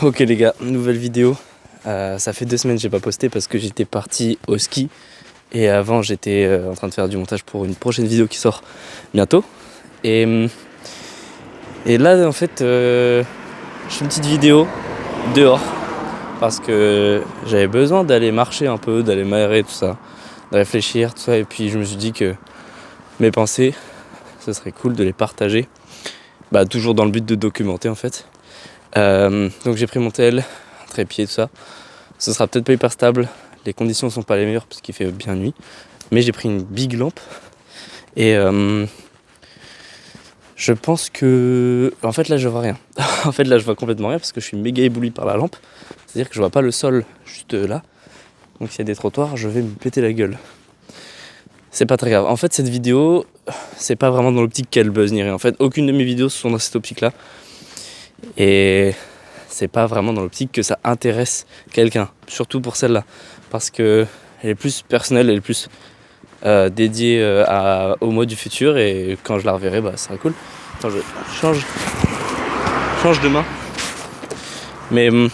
Ok les gars, nouvelle vidéo. Ça fait 2 semaines que j'ai pas posté parce que j'étais parti au ski. Et avant j'étais en train de faire du montage pour une prochaine vidéo qui sort bientôt. Et là en fait je fais une petite vidéo dehors. Parce que j'avais besoin d'aller marcher un peu, d'aller m'aérer tout ça. De réfléchir tout ça. Et puis je me suis dit que mes pensées, ce serait cool de les partager. Toujours dans le but de documenter en fait. Donc j'ai pris mon tel, trépied, tout ça. Ce sera peut-être pas hyper stable, les conditions sont pas les meilleures parce qu'il fait bien nuit. Mais j'ai pris une big lampe et je pense que... En fait là je vois rien. En fait là je vois complètement rien parce que je suis méga ébloui par la lampe. C'est-à-dire que je vois pas le sol juste là. Donc s'il y a des trottoirs, je vais me péter la gueule. C'est pas très grave. En fait cette vidéo, c'est pas vraiment dans l'optique qu'elle buzz ni rien. En fait aucune de mes vidéos sont dans cette optique là. Et c'est pas vraiment dans l'optique que ça intéresse quelqu'un, surtout pour celle-là, parce que elle est plus personnelle, elle est plus dédiée au moi du futur, et quand je la reverrai, ça sera cool. Attends, je change de main. Mais le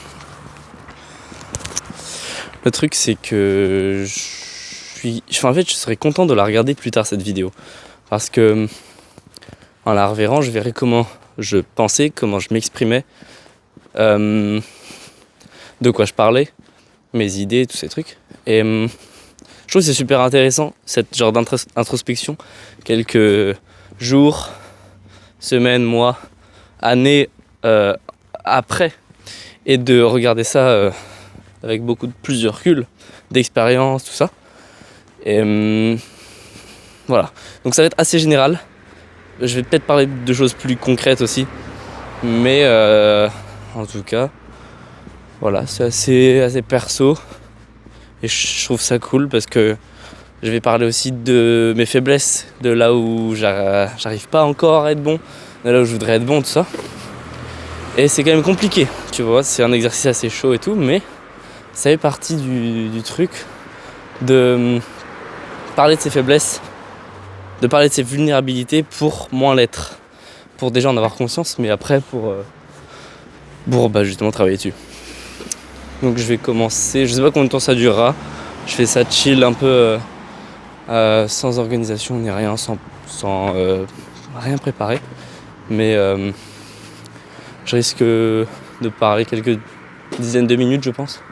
truc c'est que en fait je serais content de la regarder plus tard cette vidéo, parce que en la reverrant, je verrai comment je pensais, comment je m'exprimais, de quoi je parlais, mes idées, tous ces trucs. Et je trouve que c'est super intéressant, cette genre d'introspection, quelques jours, semaines, mois, années après, et de regarder ça avec beaucoup plus de recul, d'expérience, tout ça. Et voilà. Donc ça va être assez général. Je vais peut-être parler de choses plus concrètes aussi. Mais en tout cas, voilà, c'est assez perso. Et je trouve ça cool parce que je vais parler aussi de mes faiblesses, de là où j'arrive pas encore à être bon, de là où je voudrais être bon, tout ça. Et c'est quand même compliqué, tu vois, c'est un exercice assez chaud et tout, mais ça fait partie du truc de parler de ses faiblesses, de parler de ses vulnérabilités pour moins l'être. Pour déjà en avoir conscience, mais après pour justement travailler dessus. Donc je vais commencer, je sais pas combien de temps ça durera, je fais ça chill un peu sans organisation ni rien, sans rien préparer, mais je risque de parler quelques dizaines de minutes je pense.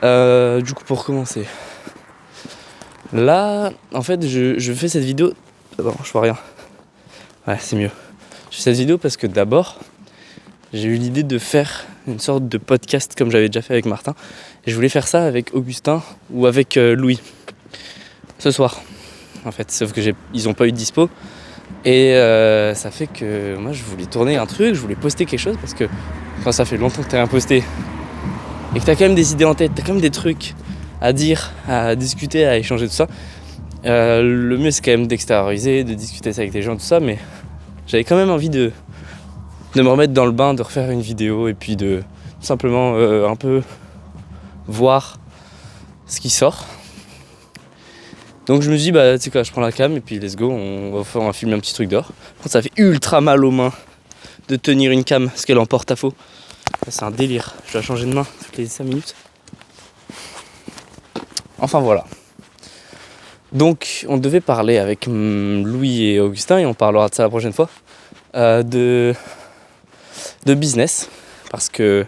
Du coup pour commencer, là en fait je fais cette vidéo, attends je vois rien, ouais c'est mieux. Je fais cette vidéo parce que d'abord, j'ai eu l'idée de faire une sorte de podcast comme j'avais déjà fait avec Martin. Et je voulais faire ça avec Augustin ou avec Louis. Ce soir, en fait. Sauf que ils n'ont pas eu de dispo. Et ça fait que moi, je voulais tourner un truc, je voulais poster quelque chose. Parce que quand ça fait longtemps que t'as rien posté et que t'as quand même des idées en tête, t'as quand même des trucs à dire, à discuter, à échanger, tout ça. Le mieux, c'est quand même d'extérioriser, de discuter ça avec des gens, tout ça. Mais j'avais quand même envie de me remettre dans le bain, de refaire une vidéo et puis de tout simplement un peu voir ce qui sort. Donc je me dis, tu sais quoi, je prends la cam et puis let's go, on va filmer un petit truc dehors. Par contre, ça fait ultra mal aux mains de tenir une cam parce qu'elle est en porte-à-faux. C'est un délire, je dois changer de main toutes les 5 minutes. Enfin voilà. Donc on devait parler avec Louis et Augustin, et on parlera de ça la prochaine fois, de business, parce que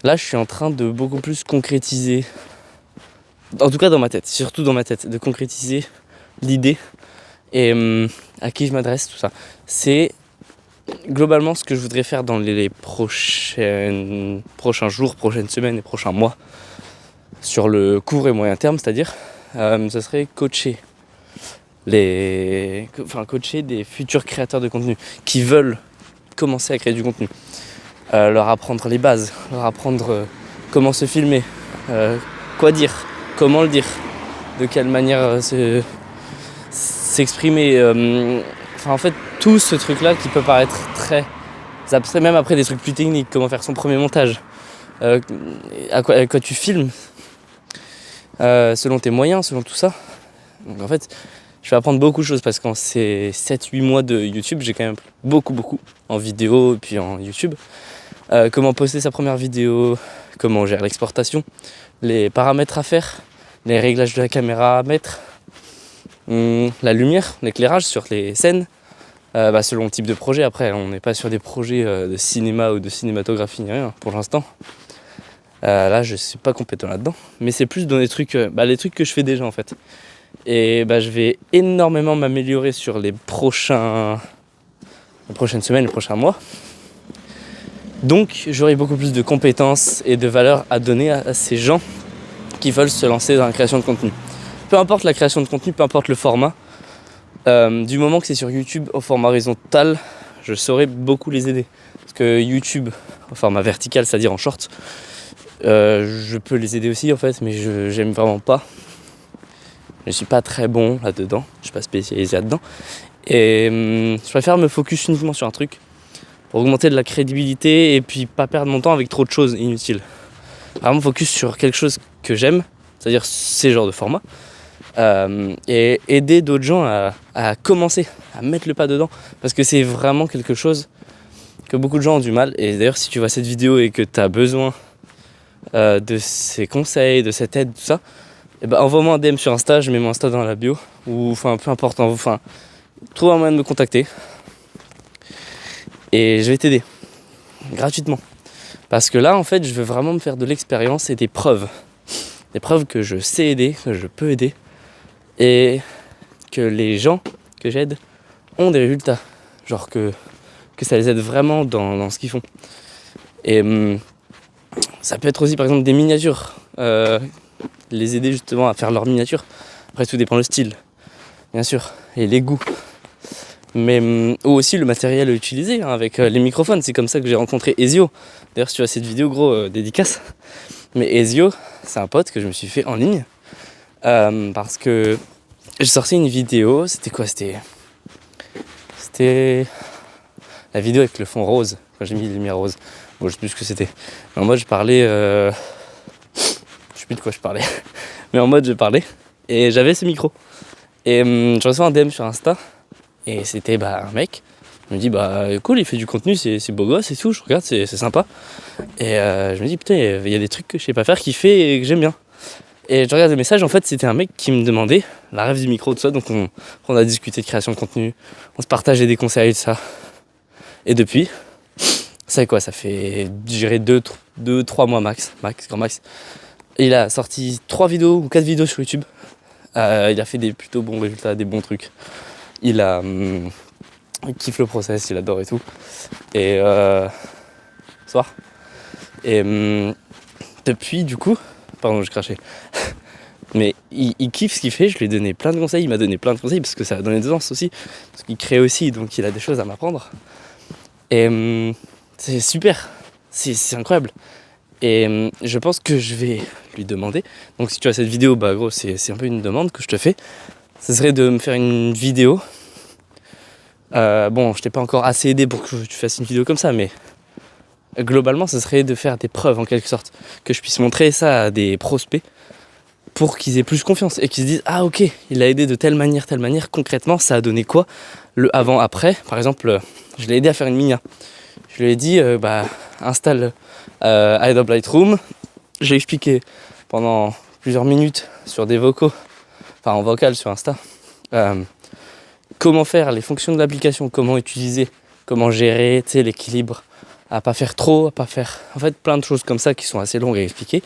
là je suis en train de beaucoup plus concrétiser, en tout cas dans ma tête, surtout dans ma tête, de concrétiser l'idée et à qui je m'adresse, tout ça. C'est globalement ce que je voudrais faire dans les prochains jours, prochaines semaines et prochains mois, sur le court et moyen terme, c'est-à-dire ce serait coacher des futurs créateurs de contenu qui veulent commencer à créer du contenu, leur apprendre les bases, leur apprendre comment se filmer, quoi dire, comment le dire, de quelle manière s'exprimer, en fait tout ce truc là qui peut paraître très abstrait, même après des trucs plus techniques, comment faire son premier montage, à quoi tu filmes, selon tes moyens, selon tout ça. Donc en fait je vais apprendre beaucoup de choses parce qu'en ces 7-8 mois de YouTube, j'ai quand même beaucoup en vidéo et puis en YouTube. comment poster sa première vidéo, comment on gère l'exportation, les paramètres à faire, les réglages de la caméra à mettre, la lumière, l'éclairage sur les scènes, selon le type de projet. Après, on n'est pas sur des projets de cinéma ou de cinématographie ni rien pour l'instant. Là, je suis pas compétent là-dedans, mais c'est plus dans les trucs que je fais déjà en fait. Et je vais énormément m'améliorer sur les prochaines semaines, les prochains mois. Donc j'aurai beaucoup plus de compétences et de valeur à donner à ces gens qui veulent se lancer dans la création de contenu. Peu importe la création de contenu, peu importe le format, du moment que c'est sur YouTube au format horizontal, je saurai beaucoup les aider. Parce que YouTube au format vertical, c'est-à-dire en short, je peux les aider aussi en fait, mais j'aime vraiment pas. Je suis pas très bon là-dedans, je suis pas spécialisé là-dedans. Et je préfère me focus uniquement sur un truc pour augmenter de la crédibilité et puis pas perdre mon temps avec trop de choses inutiles. Vraiment focus sur quelque chose que j'aime, c'est-à-dire ces genres de formats, et aider d'autres gens à commencer, à mettre le pas dedans, parce que c'est vraiment quelque chose que beaucoup de gens ont du mal. Et d'ailleurs, si tu vois cette vidéo et que tu as besoin de ces conseils, de cette aide, tout ça, envoie-moi un DM sur Insta, je mets mon Insta dans la bio, ou peu importe, trouve un moyen de me contacter et je vais t'aider gratuitement. Parce que là, en fait, je veux vraiment me faire de l'expérience et des preuves que je sais aider, que je peux aider, et que les gens que j'aide ont des résultats, genre que ça les aide vraiment dans ce qu'ils font. Et ça peut être aussi par exemple des miniatures, les aider justement à faire leurs miniatures. Après, tout dépend le style, bien sûr, et les goûts. Mais ou aussi le matériel utilisé, avec les microphones. C'est comme ça que j'ai rencontré Ezio. D'ailleurs, si tu vois cette vidéo, gros, dédicace. Mais Ezio, c'est un pote que je me suis fait en ligne, parce que j'ai sorti une vidéo. C'était quoi? C'était la vidéo avec le fond rose, quand j'ai mis les lumières roses. Bon, je sais plus ce que c'était. En mode, je parlais, je sais plus de quoi je parlais. Mais en mode, je parlais et j'avais ce micro. Et je reçois un DM sur Insta. Et c'était un mec, je me dis cool, il fait du contenu, c'est beau gosse et tout, je regarde, c'est sympa. Et je me dis putain, il y a des trucs que je sais pas faire qu'il fait et que j'aime bien. Et je regarde le message, en fait c'était un mec qui me demandait la ref du micro, tout ça, donc on a discuté de création de contenu, on se partageait des conseils, tout ça. Et depuis, ça fait quoi? Ça fait, je dirais 2-3 mois max, grand max. Et il a sorti 3 vidéos ou 4 vidéos sur YouTube. Il a fait des plutôt bons résultats, des bons trucs. Il kiffe le process, il adore et tout. Et soir. Et depuis, du coup, pardon, je crachais. Mais il kiffe ce qu'il fait. Je lui ai donné plein de conseils. Il m'a donné plein de conseils parce que ça a donné des sens aussi. Parce qu'il crée aussi, donc il a des choses à m'apprendre. Et c'est super. C'est incroyable. Et je pense que je vais lui demander. Donc si tu as cette vidéo, gros, c'est un peu une demande que je te fais. Ce serait de me faire une vidéo. Je t'ai pas encore assez aidé pour que tu fasses une vidéo comme ça, mais globalement, ce serait de faire des preuves en quelque sorte, que je puisse montrer ça à des prospects pour qu'ils aient plus confiance et qu'ils se disent ah ok, il a aidé de telle manière, concrètement, ça a donné quoi le avant-après. Par exemple, je l'ai aidé à faire une minia. Je lui ai dit installe Adobe Lightroom. J'ai expliqué pendant plusieurs minutes sur des vocaux, en vocal sur Insta, comment faire les fonctions de l'application, comment utiliser, comment gérer l'équilibre, à pas faire trop, à pas faire... En fait, plein de choses comme ça qui sont assez longues à expliquer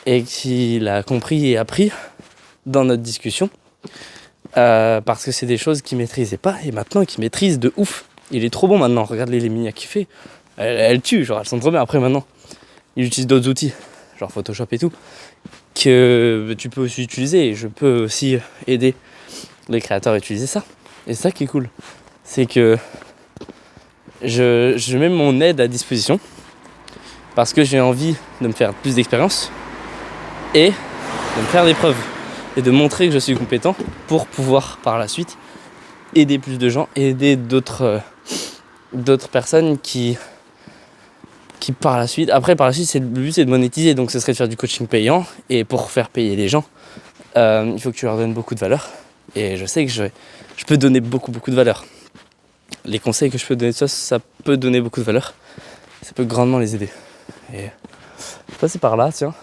et qu'il a compris et appris dans notre discussion, parce que c'est des choses qu'il maîtrisait pas et maintenant qu'il maîtrise de ouf. Il est trop bon maintenant, regarde les minias qu'il fait, elles tuent, genre elles sont trop bien. Après maintenant, il utilise d'autres outils, genre Photoshop et tout, que tu peux aussi utiliser et je peux aussi aider les créateurs à utiliser ça. Et c'est ça qui est cool, c'est que je mets mon aide à disposition parce que j'ai envie de me faire plus d'expérience et de me faire des preuves et de montrer que je suis compétent pour pouvoir par la suite aider plus de gens, aider d'autres personnes qui par la suite, le but c'est de monétiser, donc ce serait de faire du coaching payant. Et pour faire payer les gens, il faut que tu leur donnes beaucoup de valeur. Et je sais que je peux donner beaucoup de valeur. Les conseils que je peux donner, ça peut donner beaucoup de valeur. ça peut grandement les aider. Et passer par là, tiens.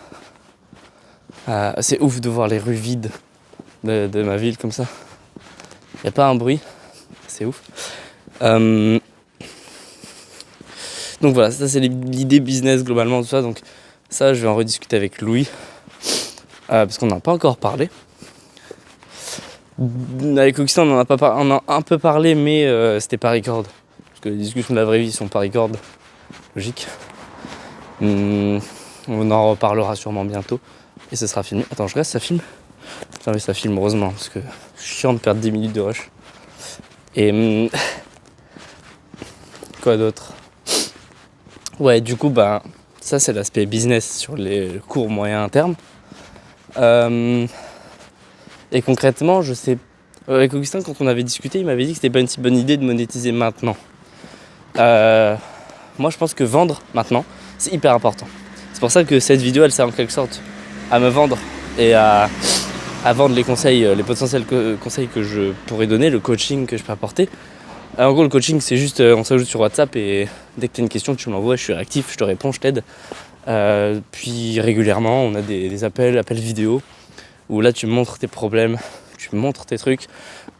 C'est ouf de voir les rues vides de ma ville comme ça. Il n'y a pas un bruit, c'est ouf. Donc voilà, ça c'est l'idée business globalement, tout ça. Donc ça, je vais en rediscuter avec Louis, parce qu'on n'en a pas encore parlé. Avec Augustin, on en a un peu parlé, mais c'était pas record. Parce que les discussions de la vraie vie sont pas record. Logique. On en reparlera sûrement bientôt. Et ce sera filmé. Attends, je reste, ça filme? Putain, mais ça filme, heureusement, parce que c'est chiant de perdre 10 minutes de rush. Et quoi d'autre? Ouais, du coup, ça c'est l'aspect business sur les courts moyen terme. Et concrètement, je sais, avec Augustin, quand on avait discuté, il m'avait dit que c'était pas une si bonne idée de monétiser maintenant. Moi, je pense que vendre maintenant, c'est hyper important. C'est pour ça que cette vidéo, elle sert en quelque sorte à me vendre et à vendre les conseils, les potentiels conseils que je pourrais donner, le coaching que je peux apporter. En gros, le coaching, c'est juste, on s'ajoute sur WhatsApp et dès que tu as une question, tu me l'envoies, je suis réactif, je te réponds, je t'aide. Puis régulièrement, on a des appels vidéo, où là, tu me montres tes problèmes, tu me montres tes trucs,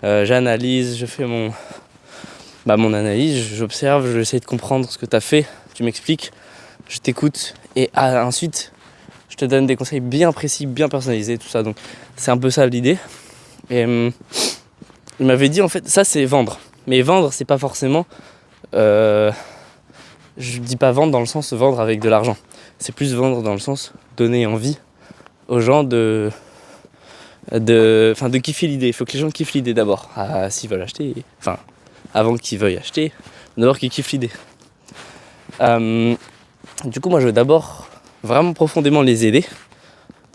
j'analyse, je fais mon analyse, j'observe, j'essaie de comprendre ce que tu as fait, tu m'expliques, je t'écoute, et ensuite, je te donne des conseils bien précis, bien personnalisés, tout ça. Donc, c'est un peu ça l'idée. Et il m'avait dit, en fait, ça, c'est vendre. Mais vendre, c'est pas forcément... je dis pas vendre dans le sens vendre avec de l'argent. C'est plus vendre dans le sens donner envie aux gens de kiffer l'idée. Il faut que les gens kiffent l'idée d'abord. S'ils veulent acheter, avant qu'ils veuillent acheter, d'abord qu'ils kiffent l'idée. Du coup, moi, je veux d'abord vraiment profondément les aider.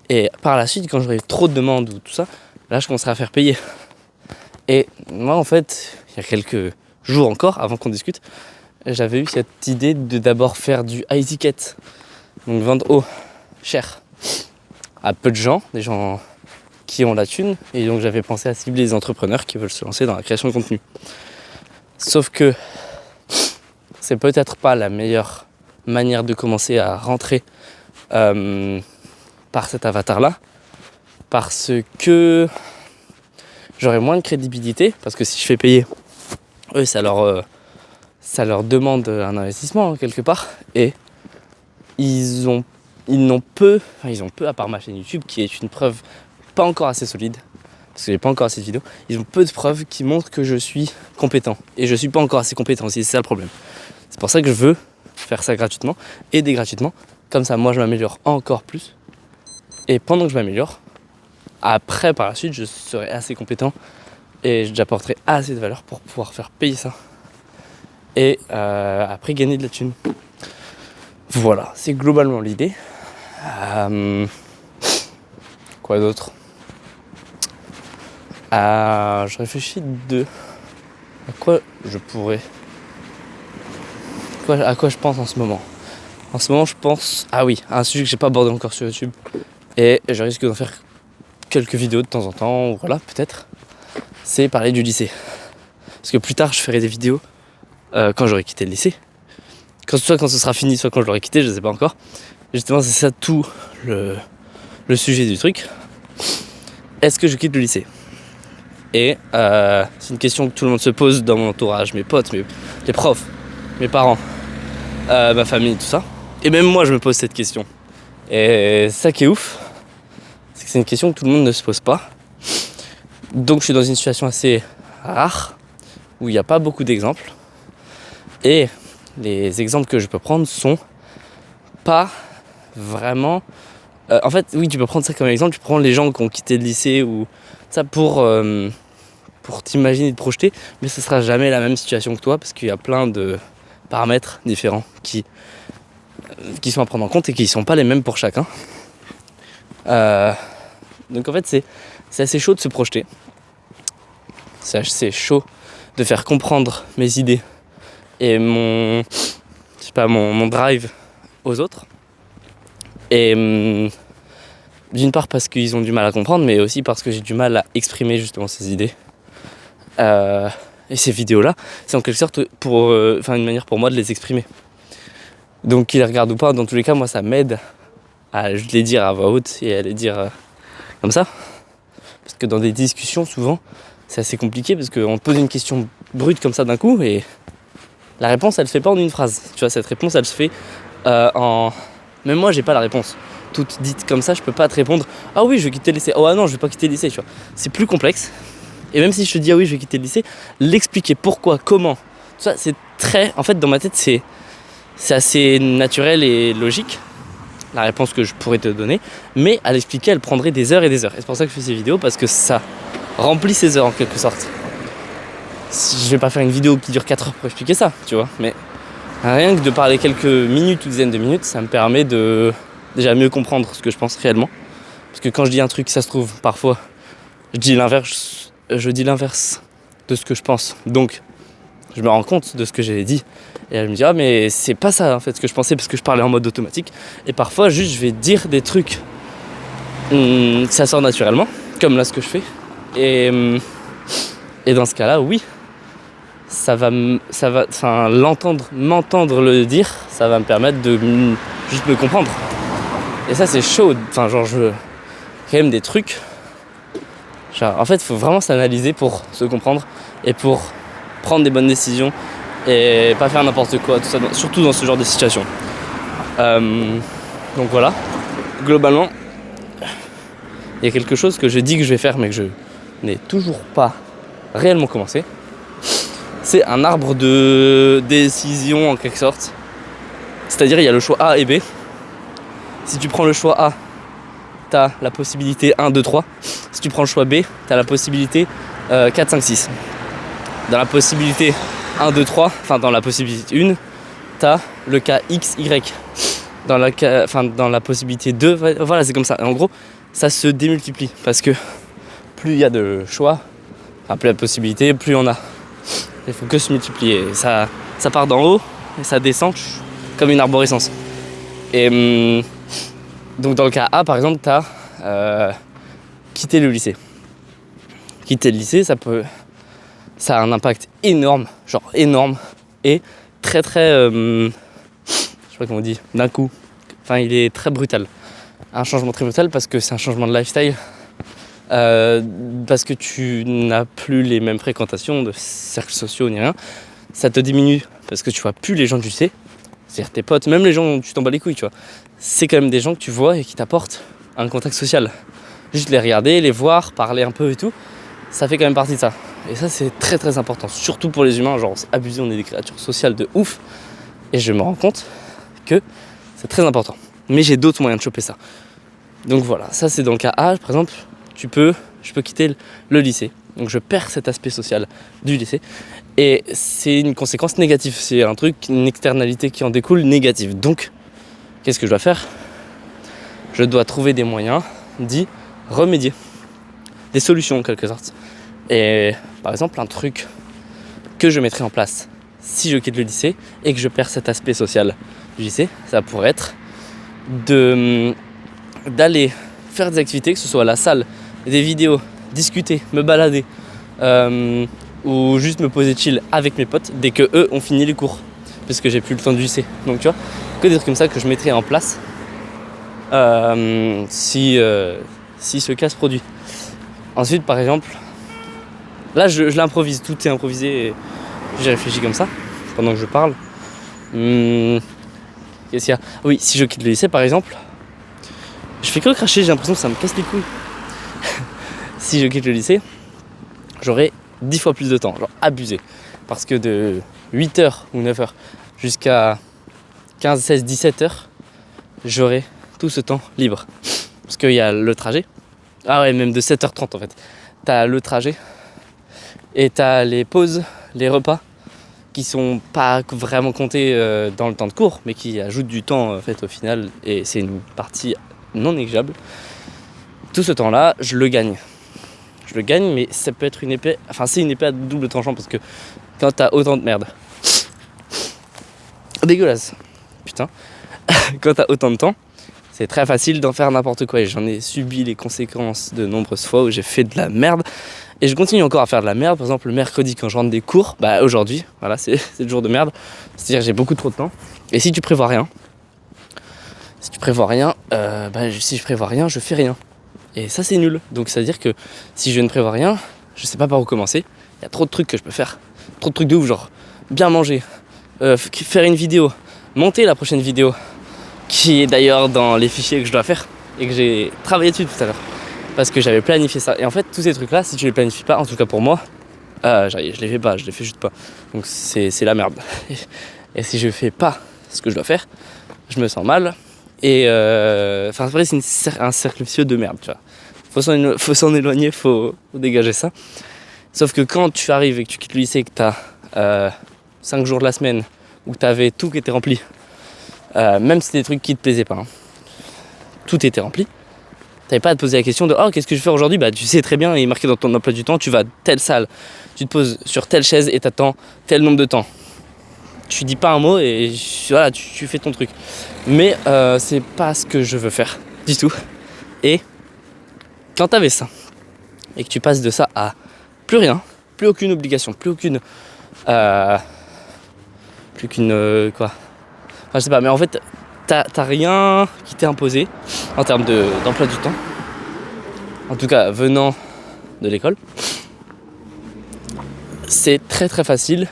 Et par la suite, quand j'aurai trop de demandes ou tout ça, là, je commencerai à faire payer. Et moi, en fait, il y a quelques jours encore, avant qu'on discute, j'avais eu cette idée de d'abord faire du high ticket. Donc vendre haut, cher, à peu de gens, des gens qui ont la thune. Et donc j'avais pensé à cibler les entrepreneurs qui veulent se lancer dans la création de contenu. Sauf que c'est peut-être pas la meilleure manière de commencer à rentrer par cet avatar-là. Parce que j'aurai moins de crédibilité, parce que si je fais payer, eux, ça leur demande un investissement quelque part, et ils ont peu, à part ma chaîne YouTube, qui est une preuve pas encore assez solide, parce que j'ai pas encore assez de vidéos, ils ont peu de preuves qui montrent que je suis compétent, et je suis pas encore assez compétent aussi, c'est ça le problème. C'est pour ça que je veux faire ça gratuitement, aider gratuitement, comme ça moi je m'améliore encore plus, et pendant que je m'améliore, après, par la suite, je serai assez compétent et j'apporterai assez de valeur pour pouvoir faire payer ça. Et après, gagner de la thune. Voilà, c'est globalement l'idée. Quoi d'autre? Je réfléchis à quoi je pourrais... À quoi je pense en ce moment. En ce moment, je pense... à un sujet que j'ai pas abordé encore sur YouTube. Et je risque d'en faire quelques vidéos de temps en temps, ou voilà, peut-être, c'est parler du lycée. Parce que plus tard, je ferai des vidéos quand j'aurai quitté le lycée. Soit quand ce sera fini, soit quand je l'aurai quitté, je sais pas encore. Et justement, c'est ça tout le sujet du truc. Est-ce que je quitte le lycée? Et c'est une question que tout le monde se pose dans mon entourage, mes potes, les profs, mes parents, ma famille, tout ça. Et même moi, je me pose cette question. Et ça qui est ouf, c'est que c'est une question que tout le monde ne se pose pas. Donc je suis dans une situation assez rare, où il n'y a pas beaucoup d'exemples. Et les exemples que je peux prendre sont pas vraiment... en fait, oui, tu peux prendre ça comme exemple, tu prends les gens qui ont quitté le lycée, ou ça pour t'imaginer, te projeter, mais ce sera jamais la même situation que toi, parce qu'il y a plein de paramètres différents qui sont à prendre en compte et qui ne sont pas les mêmes pour chacun. Donc en fait, c'est assez chaud de se projeter. C'est assez chaud de faire comprendre mes idées et mon drive aux autres. Et d'une part parce qu'ils ont du mal à comprendre, mais aussi parce que j'ai du mal à exprimer justement ces idées. Et ces vidéos-là, c'est en quelque sorte une manière pour moi de les exprimer. Donc qu'ils les regardent ou pas, dans tous les cas, moi ça m'aide à les dire à voix haute et à les dire comme ça. Parce que dans des discussions, souvent, c'est assez compliqué parce qu'on te pose une question brute comme ça d'un coup et la réponse, elle se fait pas en une phrase. Tu vois, cette réponse, elle se fait en... Même moi, j'ai pas la réponse. Toute dite comme ça, je peux pas te répondre « Ah oui, je vais quitter le lycée. Oh ah non, je vais pas quitter le lycée. » Tu vois, c'est plus complexe. Et même si je te dis « Ah oui, je vais quitter le lycée », l'expliquer pourquoi, comment, tout ça, c'est très... En fait, dans ma tête, c'est assez naturel et logique, la réponse que je pourrais te donner. Mais à l'expliquer, elle prendrait des heures et des heures. Et c'est pour ça que je fais ces vidéos, parce que ça remplit ces heures en quelque sorte. Je vais pas faire une vidéo qui dure 4 heures pour expliquer ça, tu vois, mais rien que de parler quelques minutes ou dizaines de minutes, ça me permet de déjà mieux comprendre ce que je pense réellement. Parce que quand je dis un truc, ça se trouve, parfois, je dis l'inverse de ce que je pense. Donc, je me rends compte de ce que j'ai dit. Et elle me dit, ah mais c'est pas ça en fait ce que je pensais parce que je parlais en mode automatique. Et parfois, juste, je vais dire des trucs, ça sort naturellement, comme là ce que je fais. Et dans ce cas-là, oui, m'entendre le dire, ça va me permettre de juste me comprendre. Et ça, c'est chaud. Enfin, genre, quand même des trucs. Genre, en fait, il faut vraiment s'analyser pour se comprendre et pour prendre des bonnes décisions et pas faire n'importe quoi, tout ça, surtout dans ce genre de situation. Donc voilà, globalement, il y a quelque chose que je dis que je vais faire, mais que je n'ai toujours pas réellement commencé. C'est un arbre de décision en quelque sorte. C'est-à-dire il y a le choix A et B. Si tu prends le choix A, tu as la possibilité 1, 2, 3. Si tu prends le choix B, tu as la possibilité 4, 5, 6. Dans la possibilité 1, 2, 3, enfin dans la possibilité 1, tu as le cas X, Y. Dans la possibilité 2, voilà, c'est comme ça. Et en gros, ça se démultiplie parce que plus il y a de choix, enfin, plus il y a de possibilités, plus on a. Il faut que se multiplier. Ça part d'en haut et ça descend comme une arborescence. Et donc dans le cas A, par exemple, tu as quitté le lycée. Quitter le lycée, ça a un impact énorme, genre énorme, et très très, je sais pas comment on dit, d'un coup. Enfin, il est très brutal. Un changement très brutal parce que c'est un changement de lifestyle. Parce que tu n'as plus les mêmes fréquentations de cercles sociaux ni rien, ça te diminue parce que tu vois plus les gens du lycée, c'est-à-dire tes potes, même les gens dont tu t'en bats les couilles, tu vois. C'est quand même des gens que tu vois et qui t'apportent un contact social. Juste les regarder, les voir, parler un peu et tout, ça fait quand même partie de ça. Et ça, c'est très très important, surtout pour les humains, genre c'est abusé, on est des créatures sociales de ouf. Et je me rends compte que c'est très important. Mais j'ai d'autres moyens de choper ça. Donc voilà, ça c'est dans le cas A, par exemple. Je peux quitter le lycée. Donc je perds cet aspect social du lycée. Et c'est une conséquence négative. C'est un truc, une externalité qui en découle négative. Donc, qu'est-ce que je dois faire ? Je dois trouver des moyens d'y remédier. Des solutions en quelque sorte. Et par exemple, un truc que je mettrai en place si je quitte le lycée et que je perds cet aspect social du lycée, ça pourrait être d'aller faire des activités, que ce soit à la salle, des vidéos, discuter, me balader ou juste me poser chill avec mes potes dès que eux ont fini les cours parce que j'ai plus le temps du lycée. Donc tu vois, que des trucs comme ça que je mettrais en place si ce cas se produit. Ensuite, par exemple, là je l'improvise, tout est improvisé et j'ai réfléchi comme ça pendant que je parle. Qu'est-ce qu'il y a ? Oui, si je quitte le lycée par exemple, je fais que cracher, j'ai l'impression que ça me casse les couilles. Si je quitte le lycée, j'aurai 10 fois plus de temps, genre abusé. Parce que de 8h ou 9h jusqu'à 15, 16, 17h, j'aurai tout ce temps libre. Parce qu'il y a le trajet. Ah ouais, même de 7h30 en fait. T'as le trajet et t'as les pauses, les repas qui sont pas vraiment comptés dans le temps de cours, mais qui ajoutent du temps en fait au final. Et c'est une partie non négligeable. Tout ce temps-là, je le gagne. Je le gagne, mais ça peut être une épée... Enfin, c'est une épée à double tranchant parce que quand t'as autant de merde... Dégueulasse. Putain. Quand t'as autant de temps, c'est très facile d'en faire n'importe quoi. Et j'en ai subi les conséquences de nombreuses fois où j'ai fait de la merde. Et je continue encore à faire de la merde. Par exemple, le mercredi, quand je rentre des cours, bah aujourd'hui, voilà, c'est le jour de merde. C'est-à-dire que j'ai beaucoup trop de temps. Et si tu prévois rien, si je prévois rien, je fais rien. Et ça c'est nul. Donc ça veut dire que si je ne prévois rien, je sais pas par où commencer. Il y a trop de trucs que je peux faire. Trop de trucs de ouf, genre bien manger, faire une vidéo, monter la prochaine vidéo, qui est d'ailleurs dans les fichiers que je dois faire et que j'ai travaillé dessus tout à l'heure. Parce que j'avais planifié ça. Et en fait, tous ces trucs-là, si tu les planifies pas, en tout cas pour moi, je les fais pas, je les fais juste pas. Donc c'est la merde. Et si je fais pas ce que je dois faire, je me sens mal. Et après, c'est un cercle vicieux de merde, tu vois. Faut s'en éloigner, faut dégager ça. Sauf que quand tu arrives et que tu quittes le lycée et que t'as 5 jours de la semaine où t'avais tout qui était rempli, même si c'était des trucs qui te plaisaient pas, hein, tout était rempli, t'avais pas à te poser la question de qu'est-ce que je vais faire aujourd'hui. Bah tu sais très bien, il est marqué dans ton emploi du temps, tu vas à telle salle, tu te poses sur telle chaise et t'attends tel nombre de temps. Tu dis pas un mot et voilà, tu fais ton truc. Mais c'est pas ce que je veux faire du tout. Et quand t'avais ça et que tu passes de ça à plus rien, plus aucune obligation, plus aucune quoi. Enfin je sais pas, mais en fait t'as rien qui t'est imposé en termes d'emploi du temps. En tout cas venant de l'école. C'est très très facile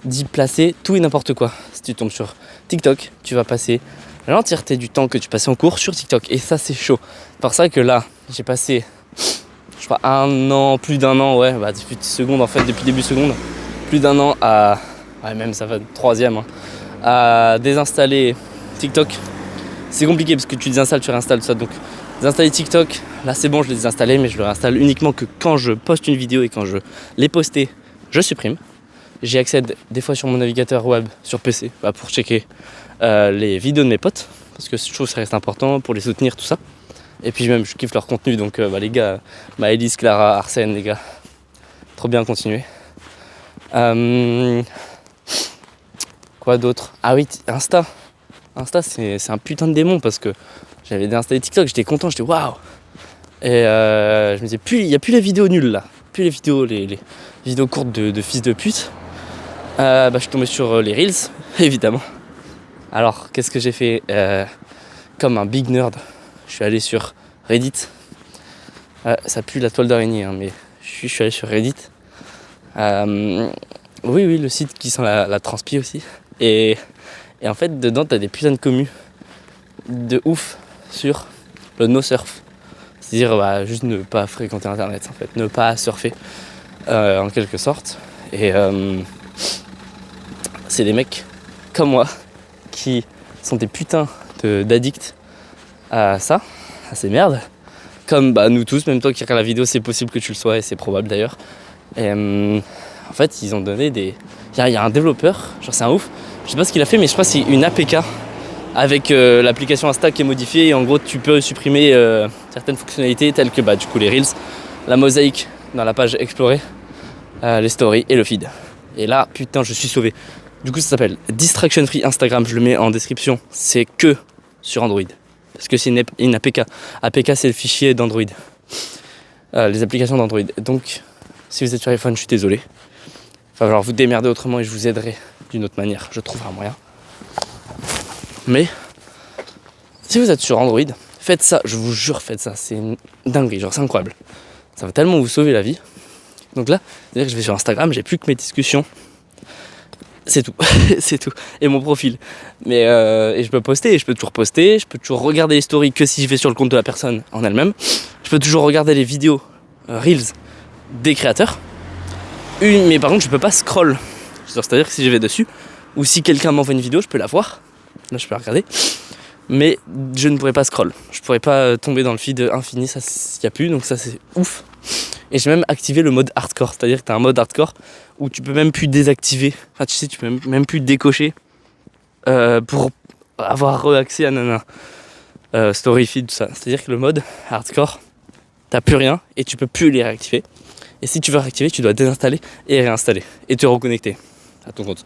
d'y placer tout et n'importe quoi. Si tu tombes sur TikTok, tu vas passer l'entièreté du temps que tu passais en cours sur TikTok. Et ça c'est chaud. C'est pour ça que là, j'ai passé, je crois, plus d'un an, depuis seconde en fait, depuis début seconde, plus d'un an à, même ça va troisième, à désinstaller TikTok. C'est compliqué parce que tu désinstalles, tu réinstalles tout ça. Donc désinstaller TikTok, là c'est bon, je l'ai désinstallé, mais je le réinstalle uniquement que quand je poste une vidéo et quand je l'ai postée, je supprime. J'y accède des fois sur mon navigateur web, sur PC, pour checker les vidéos de mes potes, parce que je trouve que ça reste important pour les soutenir, tout ça. Et puis même, je kiffe leur contenu, donc les gars, Maëlys, Clara, Arsène, les gars, trop bien, continuer. Quoi d'autre ? Ah oui, Insta, c'est un putain de démon, parce que j'avais déinstallé TikTok, j'étais content, j'étais waouh. Et je me disais, il n'y a plus les vidéos nulles là, plus les vidéos courtes de fils de pute. Je suis tombé sur les Reels, évidemment. Alors, qu'est-ce que j'ai fait comme un big nerd, je suis allé sur Reddit. Ça pue la toile d'araignée, mais je suis allé sur Reddit. Oui, le site qui sent la transpi aussi. Et en fait, dedans, t'as des putains de commus de ouf sur le no surf. C'est-à-dire juste ne pas fréquenter internet, en fait, ne pas surfer en quelque sorte. Et c'est des mecs comme moi qui sont des putains d'addicts à ça, à ces merdes. Comme nous tous, même toi qui regardes la vidéo, c'est possible que tu le sois et c'est probable d'ailleurs. Et en fait, ils ont donné des. Il y a un développeur, genre c'est un ouf, je sais pas ce qu'il a fait, mais je crois que c'est une APK avec l'application Insta qui est modifiée. Et en gros, tu peux supprimer certaines fonctionnalités telles que du coup les Reels, la mosaïque dans la page explorée, les stories et le feed. Et là, putain, je suis sauvé. Du coup, ça s'appelle Distraction Free Instagram. Je le mets en description. C'est que sur Android. Parce que c'est une APK. APK, c'est le fichier d'Android. Les applications d'Android. Donc, si vous êtes sur iPhone, je suis désolé. Il va falloir vous démerder autrement et je vous aiderai d'une autre manière. Je trouverai un moyen. Mais, si vous êtes sur Android, faites ça. Je vous jure, faites ça. C'est une dinguerie. Genre, c'est incroyable. Ça va tellement vous sauver la vie. Donc là, c'est-à-dire que je vais sur Instagram, j'ai plus que mes discussions. C'est tout, c'est tout. Et mon profil. Mais et je peux poster, je peux toujours regarder les stories que si je vais sur le compte de la personne en elle-même. Je peux toujours regarder les vidéos Reels des créateurs. Mais par contre, je peux pas scroll. C'est-à-dire que si je vais dessus, ou si quelqu'un m'envoie une vidéo, je peux la voir. Là, je peux la regarder. Mais je ne pourrais pas scroll. Je pourrais pas tomber dans le feed infini, ça, il n'y a plus, donc ça, c'est ouf. Et j'ai même activé le mode hardcore, c'est-à-dire que tu as un mode hardcore où tu peux même plus désactiver, tu peux même plus décocher pour avoir accès à story feed, tout ça. C'est-à-dire que le mode hardcore, t'as plus rien et tu peux plus les réactiver. Et si tu veux réactiver, tu dois désinstaller et réinstaller et te reconnecter à ton compte.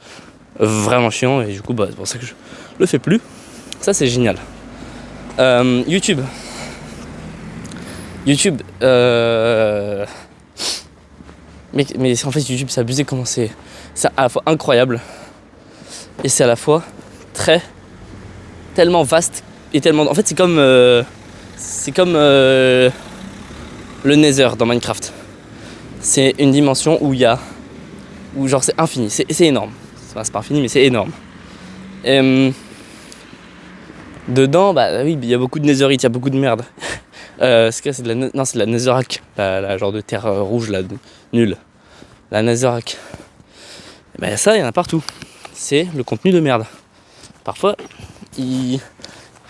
Vraiment chiant et du coup, c'est pour ça que je le fais plus. Ça, c'est génial. YouTube, mais en fait YouTube c'est abusé comment c'est à la fois incroyable et c'est à la fois tellement vaste et tellement... En fait, c'est comme le Nether dans Minecraft. C'est une dimension où genre c'est infini, c'est énorme. C'est pas infini, mais c'est énorme. Et, dedans, bah oui, il y a beaucoup de netherite, il y a beaucoup de merde. C'est de la netherrack, la genre de terre rouge là, nulle. La netherrack. Ben ça, il y en a partout. C'est le contenu de merde. Parfois, il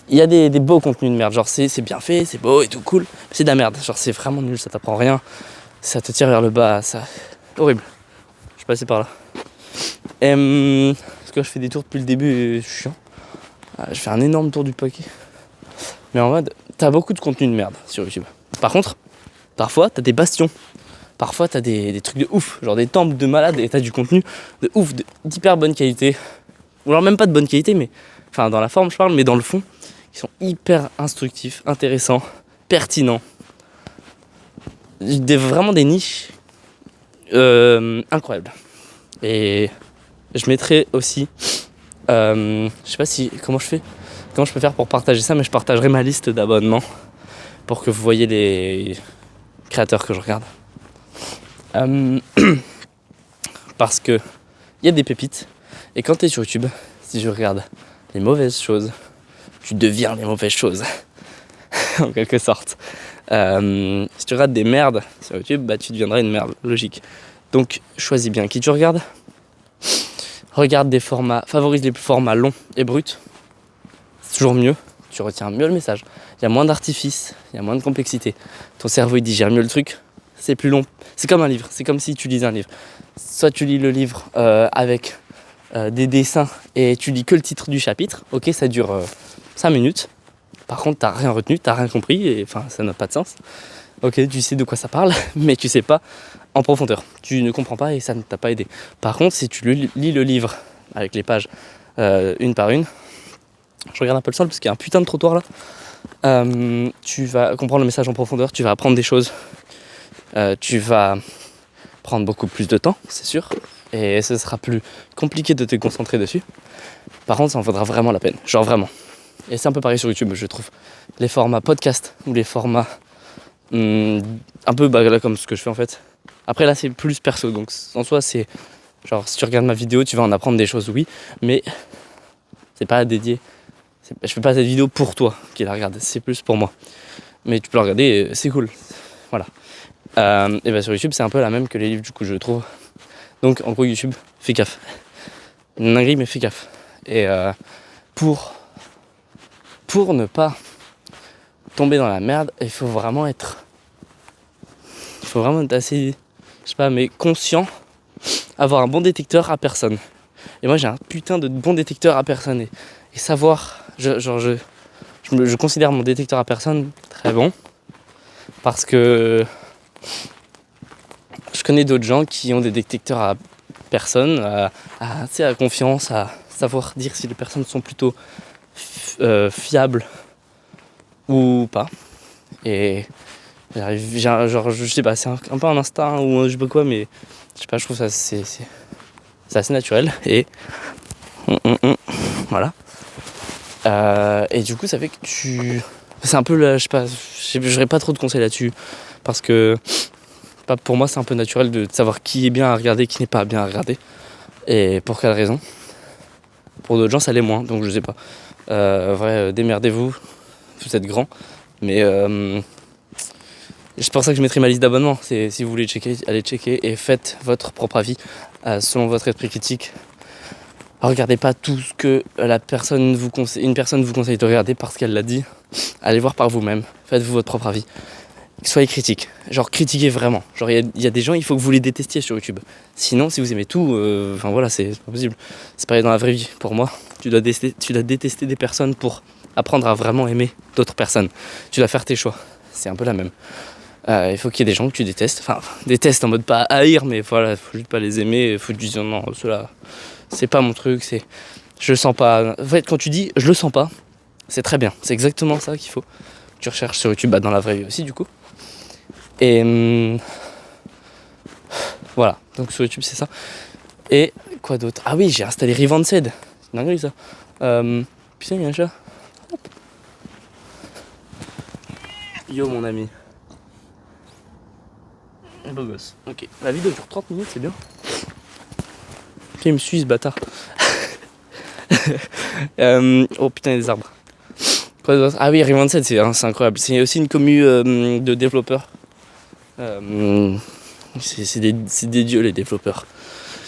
y a des beaux contenus de merde. Genre c'est bien fait, c'est beau et tout cool. Mais c'est de la merde. Genre c'est vraiment nul, ça t'apprend rien. Ça te tire vers le bas, ça... Horrible. Je suis passé par là. Parce que je fais des tours depuis le début, c'est chiant. Je fais un énorme tour du paquet. Mais en mode, t'as beaucoup de contenu de merde sur YouTube. Par contre, parfois t'as des bastions. Parfois t'as des trucs de ouf, genre des temples de malades, et t'as du contenu de ouf, d'hyper bonne qualité. Ou alors même pas de bonne qualité, mais enfin dans la forme je parle, mais dans le fond, ils sont hyper instructifs, intéressants, pertinents. Vraiment des niches incroyables. Et je mettrai aussi, je sais pas comment je peux faire pour partager ça, mais je partagerai ma liste d'abonnements pour que vous voyez les créateurs que je regarde. Parce que il y a des pépites, et quand t'es sur YouTube, si je regarde les mauvaises choses, tu deviens les mauvaises choses en quelque sorte. Si tu regardes des merdes sur YouTube, bah tu deviendras une merde, logique. Donc choisis bien qui tu regardes. Regarde des formats, favorise les formats longs et bruts. C'est toujours mieux, tu retiens mieux le message. Il y a moins d'artifice, il y a moins de complexité. Ton cerveau il digère mieux le truc. C'est plus long. C'est comme un livre, c'est comme si tu lisais un livre. Soit tu lis le livre avec des dessins et tu lis que le titre du chapitre. Ok, ça dure 5 minutes. Par contre, t'as rien retenu, t'as rien compris, et enfin, ça n'a pas de sens. Ok, tu sais de quoi ça parle, mais tu sais pas en profondeur. Tu ne comprends pas et ça ne t'a pas aidé. Par contre, si tu lis le livre avec les pages une par une, je regarde un peu le sol parce qu'il y a un putain de trottoir là. Tu vas comprendre le message en profondeur, tu vas apprendre des choses. Tu vas prendre beaucoup plus de temps, c'est sûr, et ce sera plus compliqué de te concentrer dessus. Par contre, ça en vaudra vraiment la peine, genre vraiment. Et c'est un peu pareil sur YouTube, je trouve. Les formats podcast ou les formats un peu là, comme ce que je fais en fait. Après là, c'est plus perso, donc en soi, c'est genre si tu regardes ma vidéo, tu vas en apprendre des choses, oui, mais c'est pas dédié. Je fais pas cette vidéo pour toi qui la regarde, c'est plus pour moi. Mais tu peux la regarder, c'est cool. Voilà. Et bien sur YouTube, c'est un peu la même que les livres, du coup, je trouve. Donc en gros, YouTube, fais gaffe. Dinguerie, mais fais gaffe. Et pour ne pas tomber dans la merde, il faut vraiment être assez, je sais pas, mais conscient, avoir un bon détecteur à personne. Et moi, j'ai un putain de bon détecteur à personne. Et savoir, je considère mon détecteur à personne très bon, parce que je connais d'autres gens qui ont des détecteurs à personne, à confiance, à savoir dire si les personnes sont plutôt fiables ou pas. Et je sais pas, c'est un peu un instinct ou je sais pas quoi, mais je sais pas, je trouve ça c'est assez naturel. Et voilà. Et du coup, ça fait que c'est un peu là, je sais pas, j'aurais pas trop de conseils là-dessus, parce que pour moi, c'est un peu naturel de savoir qui est bien à regarder, qui n'est pas bien à regarder, et pour quelle raison. Pour d'autres gens, ça l'est moins, donc je sais pas. Démerdez-vous, vous êtes grands, mais c'est pour ça que je mettrai ma liste d'abonnements. C'est si vous voulez checker, allez checker et faites votre propre avis selon votre esprit critique. Regardez pas tout ce que une personne vous conseille de regarder parce qu'elle l'a dit. Allez voir par vous-même, faites-vous votre propre avis. Soyez critique, genre critiquez vraiment. Genre il y a des gens, il faut que vous les détestiez sur YouTube. Sinon, si vous aimez tout, enfin voilà, c'est pas possible. C'est pareil dans la vraie vie. Pour moi, tu dois détester des personnes pour apprendre à vraiment aimer d'autres personnes. Tu dois faire tes choix. C'est un peu la même. Il faut qu'il y ait des gens que tu détestes. Enfin, détestes en mode pas haïr, mais voilà, faut juste pas les aimer. Faut te dire non, cela, c'est pas mon truc. Je le sens pas. En fait, quand tu dis je le sens pas, c'est très bien. C'est exactement ça qu'il faut. Tu recherches sur YouTube, dans la vraie vie aussi, du coup. Et voilà, donc sur YouTube c'est ça. Et quoi d'autre ? Ah oui, j'ai installé Revanced. C'est dingue ça. Putain, il y a un chat. Hop. Yo mon ami. Beau gosse. Ok. La vidéo dure 30 minutes, c'est bien. Il me suit ce bâtard. Oh putain, il y a des arbres. Quoi d'autre? Ah oui, Riven 7, c'est incroyable. C'est aussi une commu de développeurs. C'est des dieux les développeurs.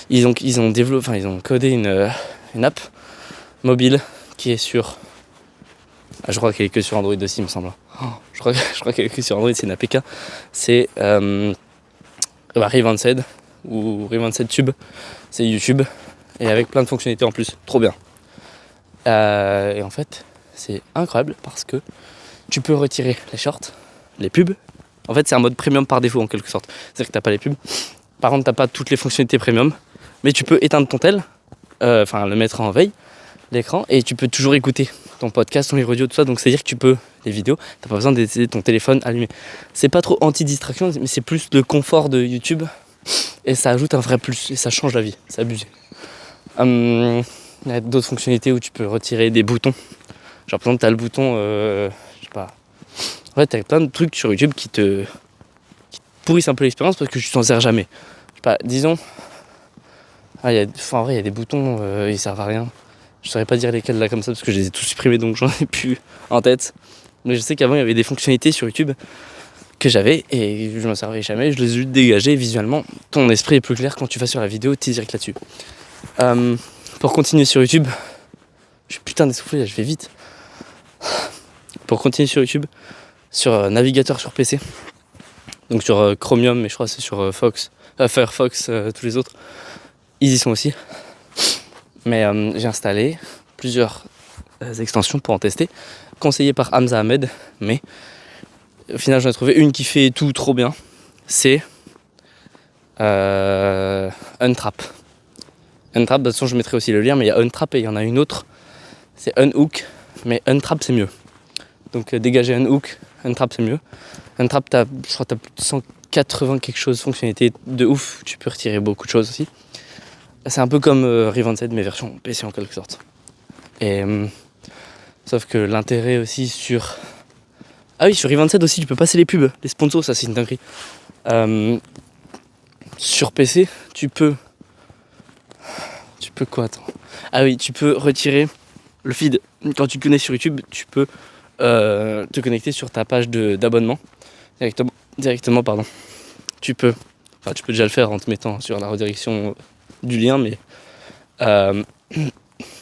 Ils ont codé une app mobile qui est sur. Ah, je crois qu'elle est que sur Android aussi, il me semble. Oh, je crois qu'elle est que sur Android, c'est une APK. C'est Riven 7 ou Riven 7 Tube. C'est YouTube et avec plein de fonctionnalités en plus. Trop bien. Et en fait, c'est incroyable parce que tu peux retirer les shorts, les pubs. En fait, c'est un mode premium par défaut en quelque sorte. C'est-à-dire que t'as pas les pubs. Par contre, t'as pas toutes les fonctionnalités premium. Mais tu peux éteindre ton tel, le mettre en veille, l'écran, et tu peux toujours écouter ton podcast, ton livre audio, tout ça. Donc, c'est-à-dire que tu peux, les vidéos, t'as pas besoin de laisser ton téléphone allumé. C'est pas trop anti-distraction, mais c'est plus le confort de YouTube. Et ça ajoute un vrai plus, et ça change la vie. C'est abusé. Il y a d'autres fonctionnalités où tu peux retirer des boutons. Genre, par exemple, t'as le bouton, je sais pas. En fait, t'as plein de trucs sur YouTube qui te pourrissent un peu l'expérience parce que tu t'en sers jamais. Je sais pas, disons. En vrai, il y a des boutons, ils servent à rien. Je saurais pas dire lesquels là comme ça parce que je les ai tous supprimés donc j'en ai plus en tête. Mais je sais qu'avant, il y avait des fonctionnalités sur YouTube que j'avais et je m'en servais jamais. Je les ai juste dégagées visuellement. Ton esprit est plus clair quand tu vas sur la vidéo, tu es direct là-dessus. Pour continuer sur YouTube, je suis putain d'essoufflé là, je vais vite. Pour continuer sur YouTube, sur navigateur sur PC, donc sur Chromium, mais je crois que c'est sur Firefox, tous les autres, ils y sont aussi. Mais j'ai installé plusieurs extensions pour en tester, conseillées par Hamza Ahmed, mais au final j'en ai trouvé une qui fait tout trop bien, c'est Untrap. Untrap, de toute façon je mettrai aussi le lien, mais il y a Untrap et il y en a une autre, c'est Unhook, mais Untrap c'est mieux. Donc dégager Unhook, Untrap c'est mieux. Untrap, je crois que t'as plus de 180 quelque chose, fonctionnalités de ouf, tu peux retirer beaucoup de choses aussi. C'est un peu comme Riven 7, mais version PC en quelque sorte. Et sauf que l'intérêt aussi sur... Ah oui, sur Riven 7 aussi, tu peux passer les pubs, les sponsors, ça c'est une dinguerie. Sur PC, tu peux quoi, attends. Ah oui, tu peux retirer le feed. Quand tu connais sur YouTube, tu peux te connecter sur ta page d'abonnement directement, pardon. Tu peux déjà le faire en te mettant sur la redirection du lien, mais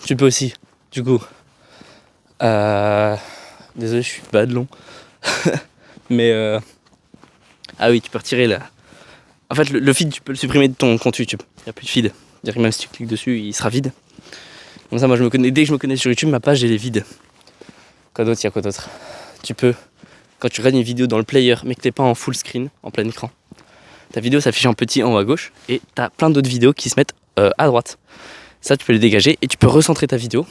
tu peux aussi, du coup, désolé, je suis bad long, mais ah oui, tu peux retirer là. En fait, le feed, tu peux le supprimer de ton compte YouTube. Il n'y a plus de feed. C'est-à-dire que même si tu cliques dessus, il sera vide. Comme ça, moi, dès que je me connais sur YouTube, ma page, elle est vide. Quoi d'autre? Tu peux, quand tu regardes une vidéo dans le player, mais que t'es pas en full screen, en plein écran, ta vidéo s'affiche en petit en haut à gauche, et t'as plein d'autres vidéos qui se mettent à droite. Ça, tu peux les dégager, et tu peux recentrer ta vidéo.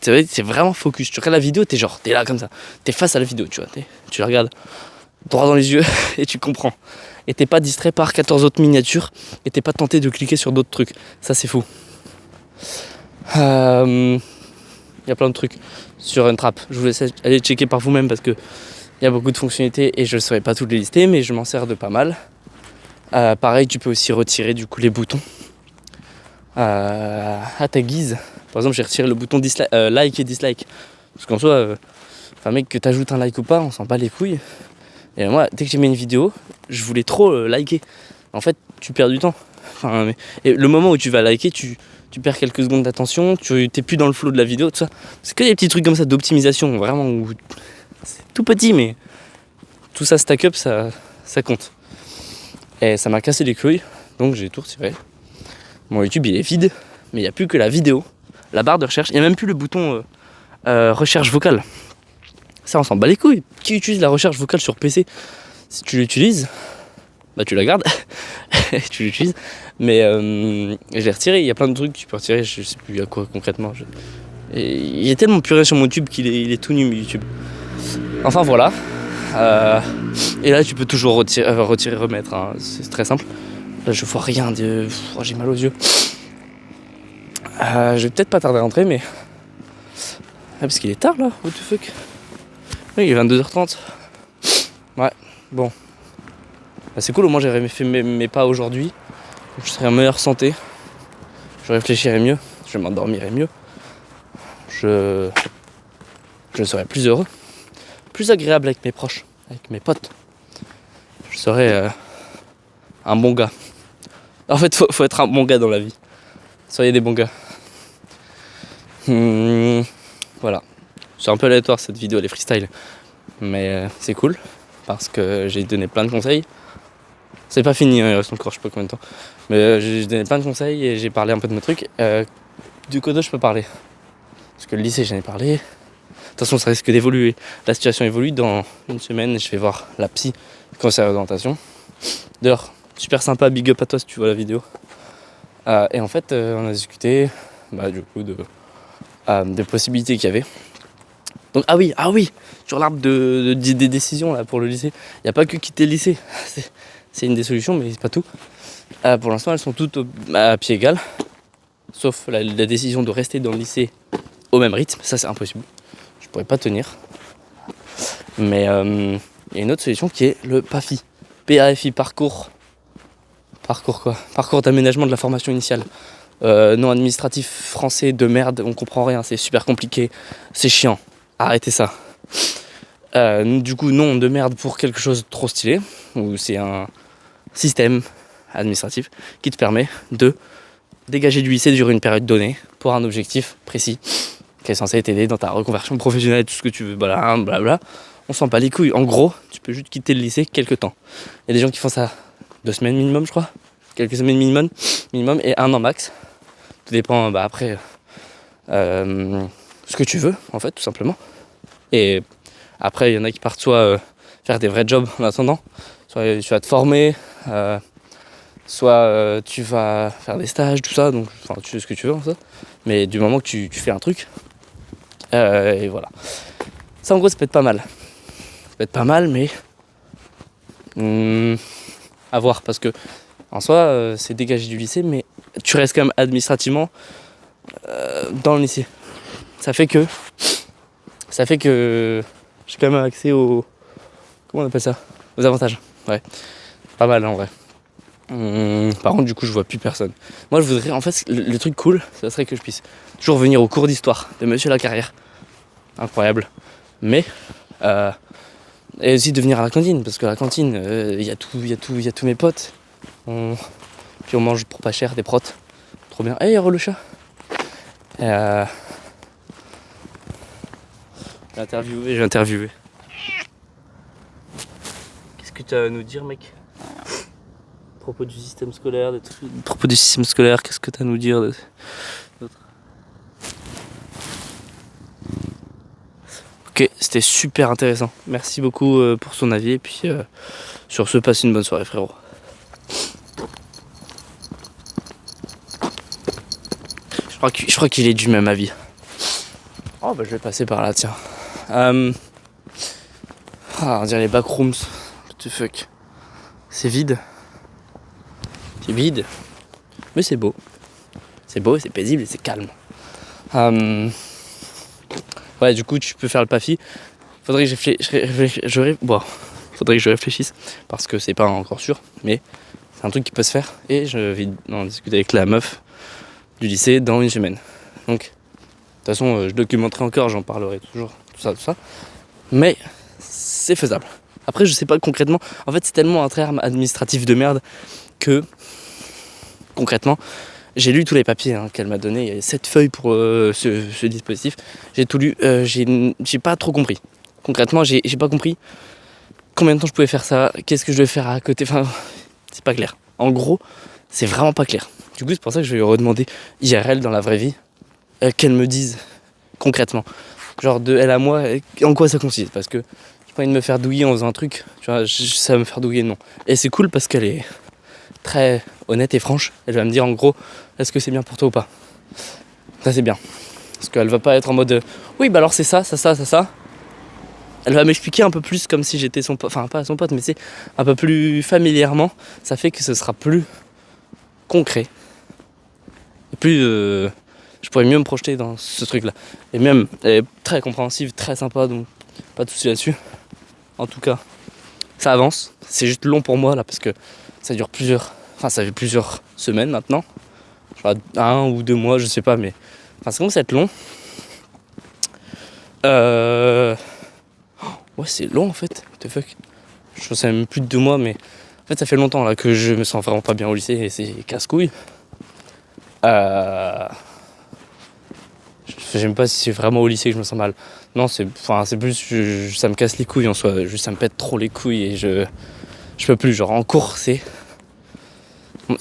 C'est vraiment focus. Tu regardes la vidéo, t'es là comme ça. T'es face à la vidéo, tu vois. Tu la regardes droit dans les yeux, et tu comprends. Et t'es pas distrait par 14 autres miniatures, et t'es pas tenté de cliquer sur d'autres trucs. Ça, c'est fou. Il y a plein de trucs sur Untrap. Je vous laisse aller checker par vous-même parce que il y a beaucoup de fonctionnalités et je ne saurais pas toutes les lister, mais je m'en sers de pas mal. Pareil, tu peux aussi retirer du coup les boutons à ta guise. Par exemple, j'ai retiré le bouton like et dislike. Parce qu'en soi, mec, que t'ajoutes un like ou pas, on s'en bat les couilles. Et moi, dès que j'ai mis une vidéo, je voulais trop liker. En fait, tu perds du temps. Et le moment où tu vas liker, tu perds quelques secondes d'attention, tu t'es plus dans le flow de la vidéo, tout ça. C'est que des petits trucs comme ça d'optimisation, vraiment, où c'est tout petit, mais tout ça stack up, ça compte. Et ça m'a cassé les couilles, donc j'ai tout retiré. Mon YouTube, il est vide, mais il n'y a plus que la vidéo, la barre de recherche, il n'y a même plus le bouton recherche vocale. Ça, on s'en bat les couilles. Qui utilise la recherche vocale sur PC? Si tu l'utilises, bah tu la gardes, tu l'utilises. Mais je l'ai retiré, il y a plein de trucs que tu peux retirer, je sais plus à quoi concrètement. Et il est tellement puré sur mon YouTube qu'il est tout nu, YouTube. Enfin voilà. Et là tu peux toujours retirer, remettre, hein. C'est très simple. Là je vois rien j'ai mal aux yeux. Je vais peut-être pas tarder à rentrer, mais parce qu'il est tard là, what the fuck. Oui, il est 22h30. Ouais, bon. Bah, c'est cool, au moins j'aurais fait mes pas aujourd'hui. Je serais en meilleure santé. Je réfléchirais mieux. Je m'endormirais mieux. Je serais plus heureux. Plus agréable avec mes proches, avec mes potes. Je serais un bon gars. En fait, faut être un bon gars dans la vie. Soyez des bons gars. Voilà. C'est un peu aléatoire cette vidéo, les freestyle. Mais c'est cool. Parce que j'ai donné plein de conseils. C'est pas fini, hein, il reste encore je sais pas combien de temps. Mais j'ai donné plein de conseils et j'ai parlé un peu de mes trucs. Du code je peux parler. Parce que le lycée j'en ai parlé. De toute façon ça risque d'évoluer. La situation évolue. Dans une semaine je vais voir la psy conseillère d'orientation. D'ailleurs, super sympa, big up à toi si tu vois la vidéo. Et en fait on a discuté du coup de possibilités qu'il y avait. Donc ah oui, sur l'arbre des décisions là pour le lycée. Il n'y a pas que quitter le lycée. C'est une des solutions, mais c'est pas tout. Pour l'instant, elles sont toutes à pied égal. Sauf la décision de rester dans le lycée au même rythme. Ça, c'est impossible. Je pourrais pas tenir. Mais il y a une autre solution qui est le PAFI. PAFI, parcours quoi. Parcours d'aménagement de la formation initiale. Non administratif français de merde. On comprend rien. C'est super compliqué. C'est chiant. Arrêtez ça. Du coup, non de merde pour quelque chose de trop stylé. Ou c'est un système administratif qui te permet de dégager du lycée sur une période donnée pour un objectif précis qui est censé t'aider dans ta reconversion professionnelle, tout ce que tu veux, blablabla. On s'en bat les couilles. En gros, tu peux juste quitter le lycée quelques temps. Il y a des gens qui font ça 2 semaines minimum, je crois. Quelques semaines minimum et 1 an max. Tout dépend après ce que tu veux, en fait, tout simplement. Et après, il y en a qui partent soit faire des vrais jobs en attendant, soit tu vas te former, soit tu vas faire des stages, tout ça, donc tu fais ce que tu veux, ça. Mais du moment que tu fais un truc, et voilà. Ça en gros, ça peut être pas mal. Ça peut être pas mal, mais à voir, parce que en soi, c'est dégagé du lycée, mais tu restes quand même administrativement dans le lycée. Ça fait que j'ai quand même accès aux... Comment on appelle ça ? Aux avantages. Ouais. Pas mal en vrai. Par contre, du coup, je vois plus personne. Moi, je voudrais... En fait, le truc cool, ça serait que je puisse toujours venir au cours d'histoire de Monsieur Lacarrière. Incroyable. Mais... et aussi de venir à la cantine. Parce que la cantine, il y a tous mes potes. Puis on mange pour pas cher, des protes. Trop bien. Hey, re le chat. J'ai interviewé. Qu'est-ce que tu as à nous dire, mec ? À propos du système scolaire, qu'est-ce que tu as à nous dire d'autre ? Ok, c'était super intéressant. Merci beaucoup pour son avis. Et puis, sur ce, passe une bonne soirée, frérot. Je crois qu'il est du même avis. Oh, je vais passer par là, tiens. On dirait les backrooms. What the fuck. C'est vide. Mais c'est beau. C'est paisible et c'est calme. Ouais, du coup, tu peux faire le PAFI. Faudrait que je réfléchisse. Parce que c'est pas encore sûr. Mais c'est un truc qui peut se faire. Et je vais en discuter avec la meuf du lycée dans une semaine. Donc, de toute façon, je documenterai encore, j'en parlerai toujours, tout ça. Mais c'est faisable. Après, je sais pas concrètement. En fait, c'est tellement un terme administratif de merde que, concrètement, j'ai lu tous les papiers qu'elle m'a donné. Il y a 7 feuilles pour ce dispositif. J'ai tout lu. J'ai pas trop compris. Concrètement, j'ai pas compris combien de temps je pouvais faire ça. Qu'est-ce que je devais faire à côté. Enfin, c'est pas clair. En gros, c'est vraiment pas clair. Du coup, c'est pour ça que je vais lui redemander IRL dans la vraie vie. Qu'elle me dise concrètement, genre de elle à moi, en quoi ça consiste, parce que j'ai pas envie de me faire douiller en faisant un truc, tu vois, ça va me faire douiller, non. Et c'est cool parce qu'elle est très honnête et franche, elle va me dire en gros, est-ce que c'est bien pour toi ou pas. Ça c'est bien, parce qu'elle va pas être en mode, oui bah alors c'est ça. Elle va m'expliquer un peu plus comme si j'étais son pote, enfin pas son pote, mais c'est un peu plus familièrement, ça fait que ce sera plus concret, et plus... je pourrais mieux me projeter dans ce truc là. Et même elle est très compréhensive, très sympa, donc pas de soucis là-dessus. En tout cas ça avance, c'est juste long pour moi là parce que ça fait plusieurs semaines maintenant, je sais pas, 1 ou 2 mois, je sais pas, mais ça commence à être long. Ouais, c'est long en fait, what the fuck. Je pense que ça fait même plus de 2 mois, mais en fait ça fait longtemps là que je me sens vraiment pas bien au lycée et c'est casse-couille. Je sais même pas si c'est vraiment au lycée que je me sens mal. Non, c'est plus, ça me casse les couilles en soi, juste ça me pète trop les couilles et je peux plus. Genre en cours, c'est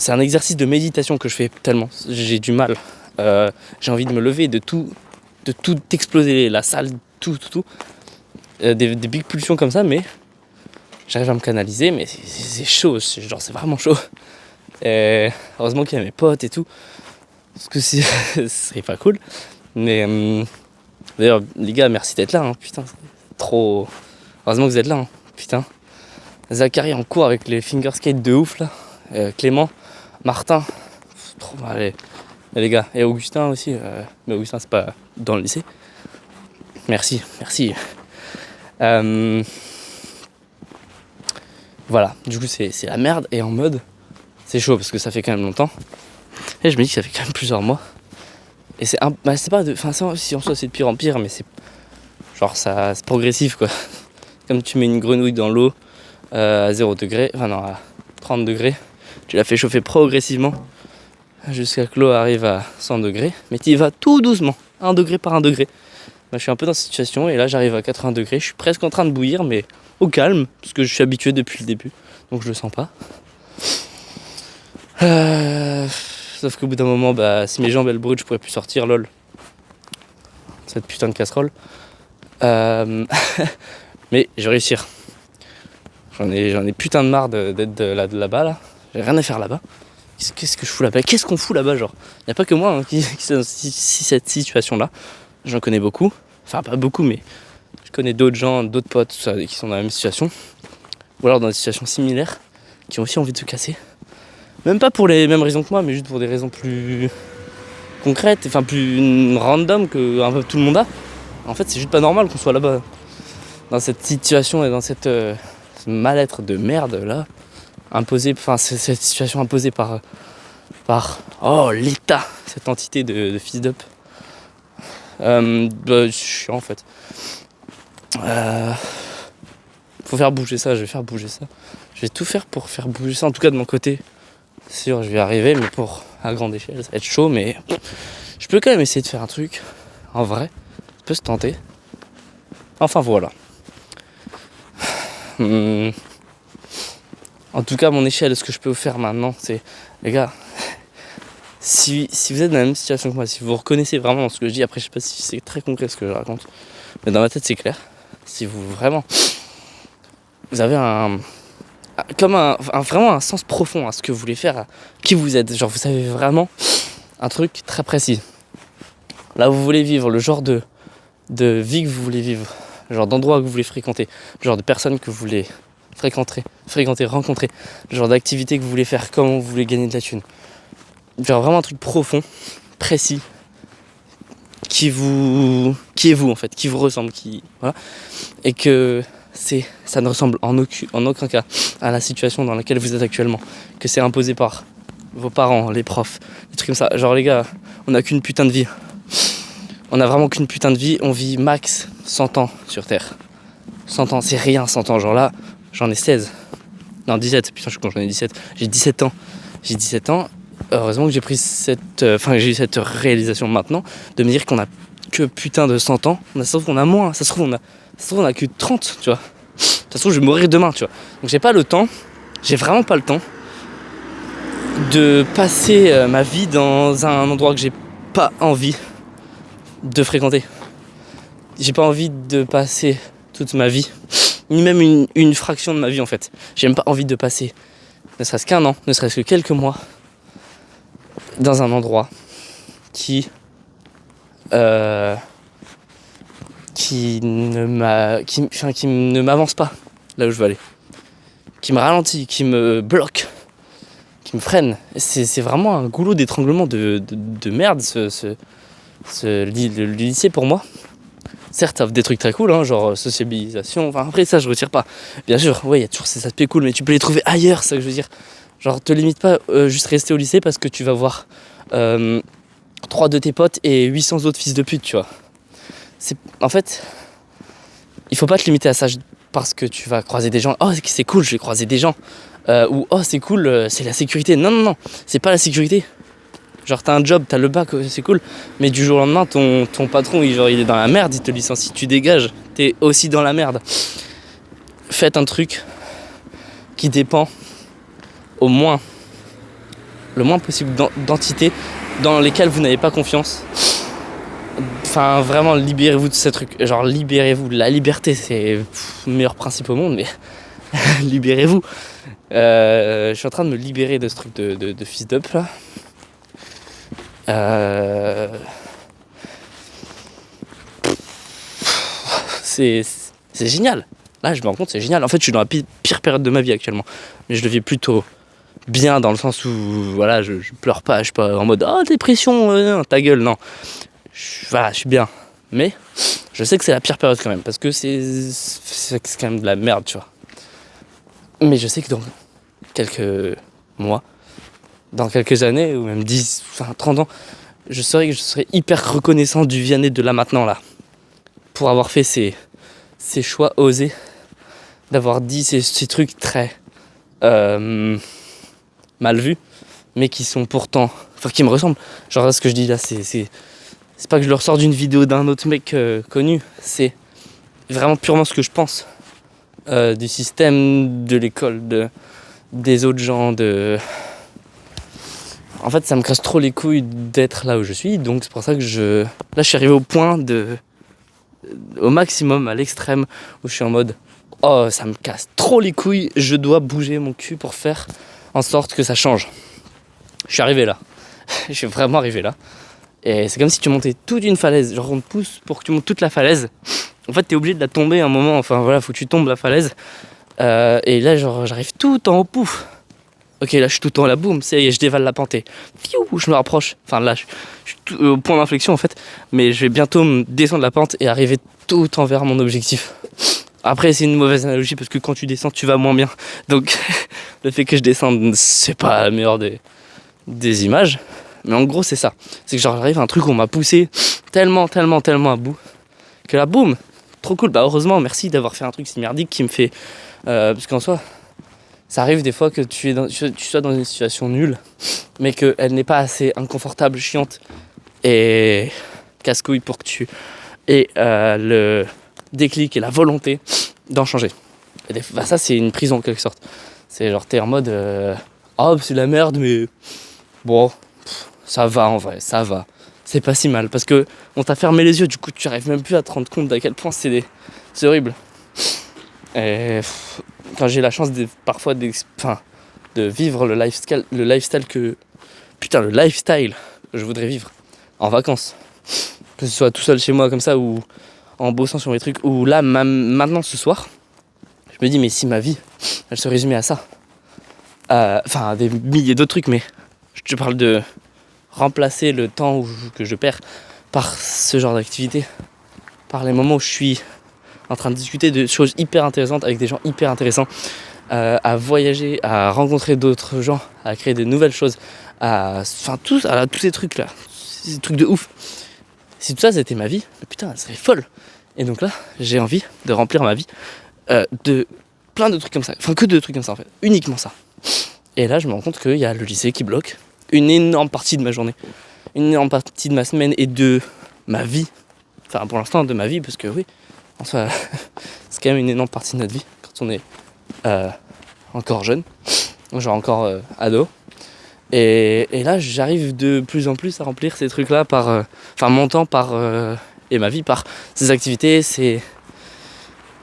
un exercice de méditation que je fais tellement, j'ai du mal. J'ai envie de me lever, de tout exploser, la salle, tout. Des big pulsions comme ça, mais j'arrive à me canaliser, mais c'est chaud, c'est vraiment chaud. Et heureusement qu'il y a mes potes et tout, parce que c'est pas cool. Mais d'ailleurs, les gars, merci d'être là, hein, putain, c'est trop. Heureusement que vous êtes là, hein, putain. Zachary en cours avec les finger skates de ouf là, Clément, Martin, trop mal, les gars, et Augustin aussi, mais Augustin c'est pas dans le lycée. Merci. Voilà, du coup c'est la merde et en mode c'est chaud parce que ça fait quand même longtemps. Et je me dis que ça fait quand même plusieurs mois. Et c'est pas de. Enfin si en soi c'est de pire en pire, mais c'est. Genre c'est progressif quoi. Comme tu mets une grenouille dans l'eau à 0 degré, enfin non à 30 degrés, tu la fais chauffer progressivement jusqu'à que l'eau arrive à 100 degrés, mais tu y vas tout doucement, 1 degré par 1 degré. Moi, je suis un peu dans cette situation et là j'arrive à 80 degrés, je suis presque en train de bouillir mais au calme, parce que je suis habitué depuis le début, donc je le sens pas. Sauf qu'au bout d'un moment, si mes jambes elles brûlent, je pourrais plus sortir, lol. Cette putain de casserole. Mais je vais réussir. J'en ai putain de marre d'être là-bas là. J'ai rien à faire là-bas. Qu'est-ce que je fous là-bas? Qu'est-ce qu'on fout là-bas, genre? Y a pas que moi hein, qui est dans cette situation-là. J'en connais beaucoup. Enfin, pas beaucoup, mais je connais d'autres gens, d'autres potes, tout ça, qui sont dans la même situation. Ou alors dans des situations similaires, qui ont aussi envie de se casser. Même pas pour les mêmes raisons que moi, mais juste pour des raisons plus concrètes, enfin plus random que un peu tout le monde a. En fait, c'est juste pas normal qu'on soit là-bas, dans cette situation et dans cette ce mal-être de merde là, imposée, enfin cette situation imposée par l'État, cette entité de fils d'up. Chiant en fait. Faut faire bouger ça, je vais faire bouger ça. Je vais tout faire pour faire bouger ça, en tout cas de mon côté. C'est sûr, je vais y arriver, mais à grande échelle, ça va être chaud, mais je peux quand même essayer de faire un truc, en vrai, ça peut se tenter. Enfin voilà. En tout cas, à mon échelle, ce que je peux vous faire maintenant, c'est, les gars, si vous êtes dans la même situation que moi, si vous vous reconnaissez vraiment dans ce que je dis, après je sais pas si c'est très concret ce que je raconte, mais dans ma tête c'est clair, si vous avez vraiment un sens profond à ce que vous voulez faire, à qui vous êtes, genre vous savez vraiment un truc très précis. Là vous voulez vivre, le genre de vie que vous voulez vivre, le genre d'endroit que vous voulez fréquenter, le genre de personnes que vous voulez fréquenter, rencontrer, le genre d'activité que vous voulez faire, comment vous voulez gagner de la thune. Genre vraiment un truc profond, précis, qui est vous en fait, qui vous ressemble, voilà, et que ça ne ressemble en aucun cas à la situation dans laquelle vous êtes actuellement, que c'est imposé par vos parents, les profs, des trucs comme ça. Genre les gars, on n'a qu'une putain de vie. On a vraiment qu'une putain de vie, on vit max 100 ans sur Terre. 100 ans, c'est rien 100 ans, genre là, j'en ai 16. Non, 17, putain je suis con, j'en ai 17. J'ai 17 ans. Heureusement que j'ai pris j'ai eu cette réalisation maintenant, de me dire qu'on a que putain de 100 ans. Ça se trouve qu'on a moins, ça se trouve on a que 30, tu vois. Ça se trouve je vais mourir demain, tu vois. Donc j'ai vraiment pas le temps de passer ma vie dans un endroit que j'ai pas envie de fréquenter. J'ai pas envie de passer toute ma vie, ni même une fraction de ma vie en fait. J'ai même pas envie de passer ne serait-ce qu'un an, ne serait-ce que quelques mois dans un endroit qui ne m'avance pas là où je veux aller, qui me ralentit, qui me bloque, qui me freine. C'est vraiment un goulot d'étranglement de merde, ce Le lycée pour moi, certes ça offre des trucs très cool, hein, genre sociabilisation, enfin après ça je retire pas. Bien sûr, ouais, il y a toujours ces aspects cool, mais tu peux les trouver ailleurs, c'est ça que je veux dire. Genre te limite pas juste rester au lycée parce que tu vas voir 3 de tes potes et 800 autres fils de pute, tu vois. En fait, il faut pas te limiter à ça parce que tu vas croiser des gens. Oh, c'est cool, je vais croiser des gens. Ou oh, c'est cool, c'est la sécurité. Non, c'est pas la sécurité. Genre, t'as un job, t'as le bac, c'est cool. Mais du jour au lendemain, ton patron, il est dans la merde, il te licencie, tu dégages. T'es aussi dans la merde. Faites un truc qui dépend le moins possible d'entités dans lesquelles vous n'avez pas confiance. Enfin, vraiment, libérez-vous de ce truc. Genre, libérez-vous. La liberté, c'est le meilleur principe au monde, mais libérez-vous. Je suis en train de me libérer de ce truc de fils d'up, là. C'est génial. Là, je me rends compte, c'est génial. En fait, je suis dans la pire période de ma vie actuellement. Mais je le vis plutôt bien dans le sens où, voilà, je pleure pas. Je suis pas en mode, oh, dépression, ta gueule, non. Voilà, je suis bien. Mais je sais que c'est la pire période quand même, parce que c'est quand même de la merde, tu vois. Mais je sais que dans quelques mois, dans quelques années, ou même 10, enfin 30 ans, je serai hyper reconnaissant du Vianney de là maintenant, là. Pour avoir fait ces choix osés, d'avoir dit ces trucs très mal vus, mais qui sont pourtant, enfin qui me ressemblent. Genre là, ce que je dis là, c'est pas que je le ressors d'une vidéo d'un autre mec connu, c'est vraiment purement ce que je pense du système, de l'école, des autres gens, En fait, ça me casse trop les couilles d'être là où je suis, donc c'est pour ça que là je suis arrivé au point au maximum, à l'extrême, où je suis en mode oh, ça me casse trop les couilles, je dois bouger mon cul pour faire en sorte que ça change. Je suis arrivé là. Je suis vraiment arrivé là. Et c'est comme si tu montais toute une falaise. Genre on te pousse pour que tu montes toute la falaise. En fait t'es obligé de la tomber à un moment. Enfin voilà, faut que tu tombes la falaise. Et là genre j'arrive tout en haut, pouf. Ok, là je suis tout en haut, là boum, c'est je dévale la pente et je me rapproche. Enfin là je suis au point d'inflexion en fait. Mais je vais bientôt me descendre la pente et arriver tout envers mon objectif. Après c'est une mauvaise analogie parce que quand tu descends tu vas moins bien. Donc le fait que je descende c'est pas la meilleure des images. Mais en gros c'est ça. C'est que genre j'arrive à un truc où on m'a poussé tellement à bout que là boum, trop cool. Bah heureusement merci d'avoir fait un truc si merdique qui me fait parce qu'en soi ça arrive des fois que tu sois dans une situation nulle mais qu'elle n'est pas assez inconfortable, chiante et casse-couille pour que tu aies le déclic et la volonté d'en changer. Et ça c'est une prison en quelque sorte. C'est genre t'es en mode oh c'est la merde mais bon ça va en vrai, ça va. C'est pas si mal parce que on t'a fermé les yeux, du coup tu arrives même plus à te rendre compte d'à quel point c'est horrible. Et quand j'ai la chance parfois de vivre le lifestyle que je voudrais vivre en vacances, que ce soit tout seul chez moi comme ça ou en bossant sur mes trucs, ou là maintenant ce soir je me dis mais si ma vie elle se résumait à ça, enfin des milliers d'autres trucs, mais je te parle de remplacer le temps que je perds par ce genre d'activité, par les moments où je suis en train de discuter de choses hyper intéressantes avec des gens hyper intéressants, à voyager, à rencontrer d'autres gens, à créer de nouvelles choses, tous ces trucs là, ces trucs de ouf. Si tout ça c'était ma vie, putain elle serait folle. Et donc là j'ai envie de remplir ma vie de plein de trucs comme ça, enfin que de trucs comme ça en fait, uniquement ça. Et là je me rends compte qu'il y a le lycée qui bloque une énorme partie de ma journée, une énorme partie de ma semaine et de ma vie. Enfin pour l'instant de ma vie, parce que oui, en soi c'est quand même une énorme partie de notre vie quand on est encore jeune, genre encore ado. Et là j'arrive de plus en plus à remplir ces trucs là mon temps et ma vie par ces activités, ces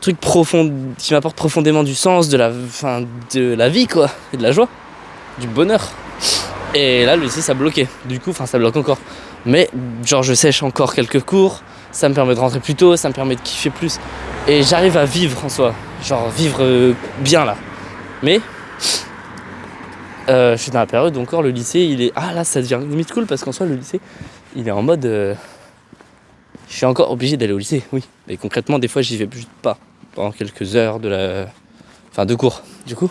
trucs profonds qui m'apportent profondément du sens, de la vie quoi, et de la joie, du bonheur. Et là le lycée ça bloquait, du coup ça bloque encore, mais genre je sèche encore quelques cours, ça me permet de rentrer plus tôt, ça me permet de kiffer plus et j'arrive à vivre en soi, genre vivre bien là. Mais je suis dans la période où encore le lycée il est, là ça devient limite cool parce qu'en soi le lycée il est en mode Je suis encore obligé d'aller au lycée, oui. Mais concrètement, des fois, j'y vais juste pas pendant quelques heures de cours. Du coup,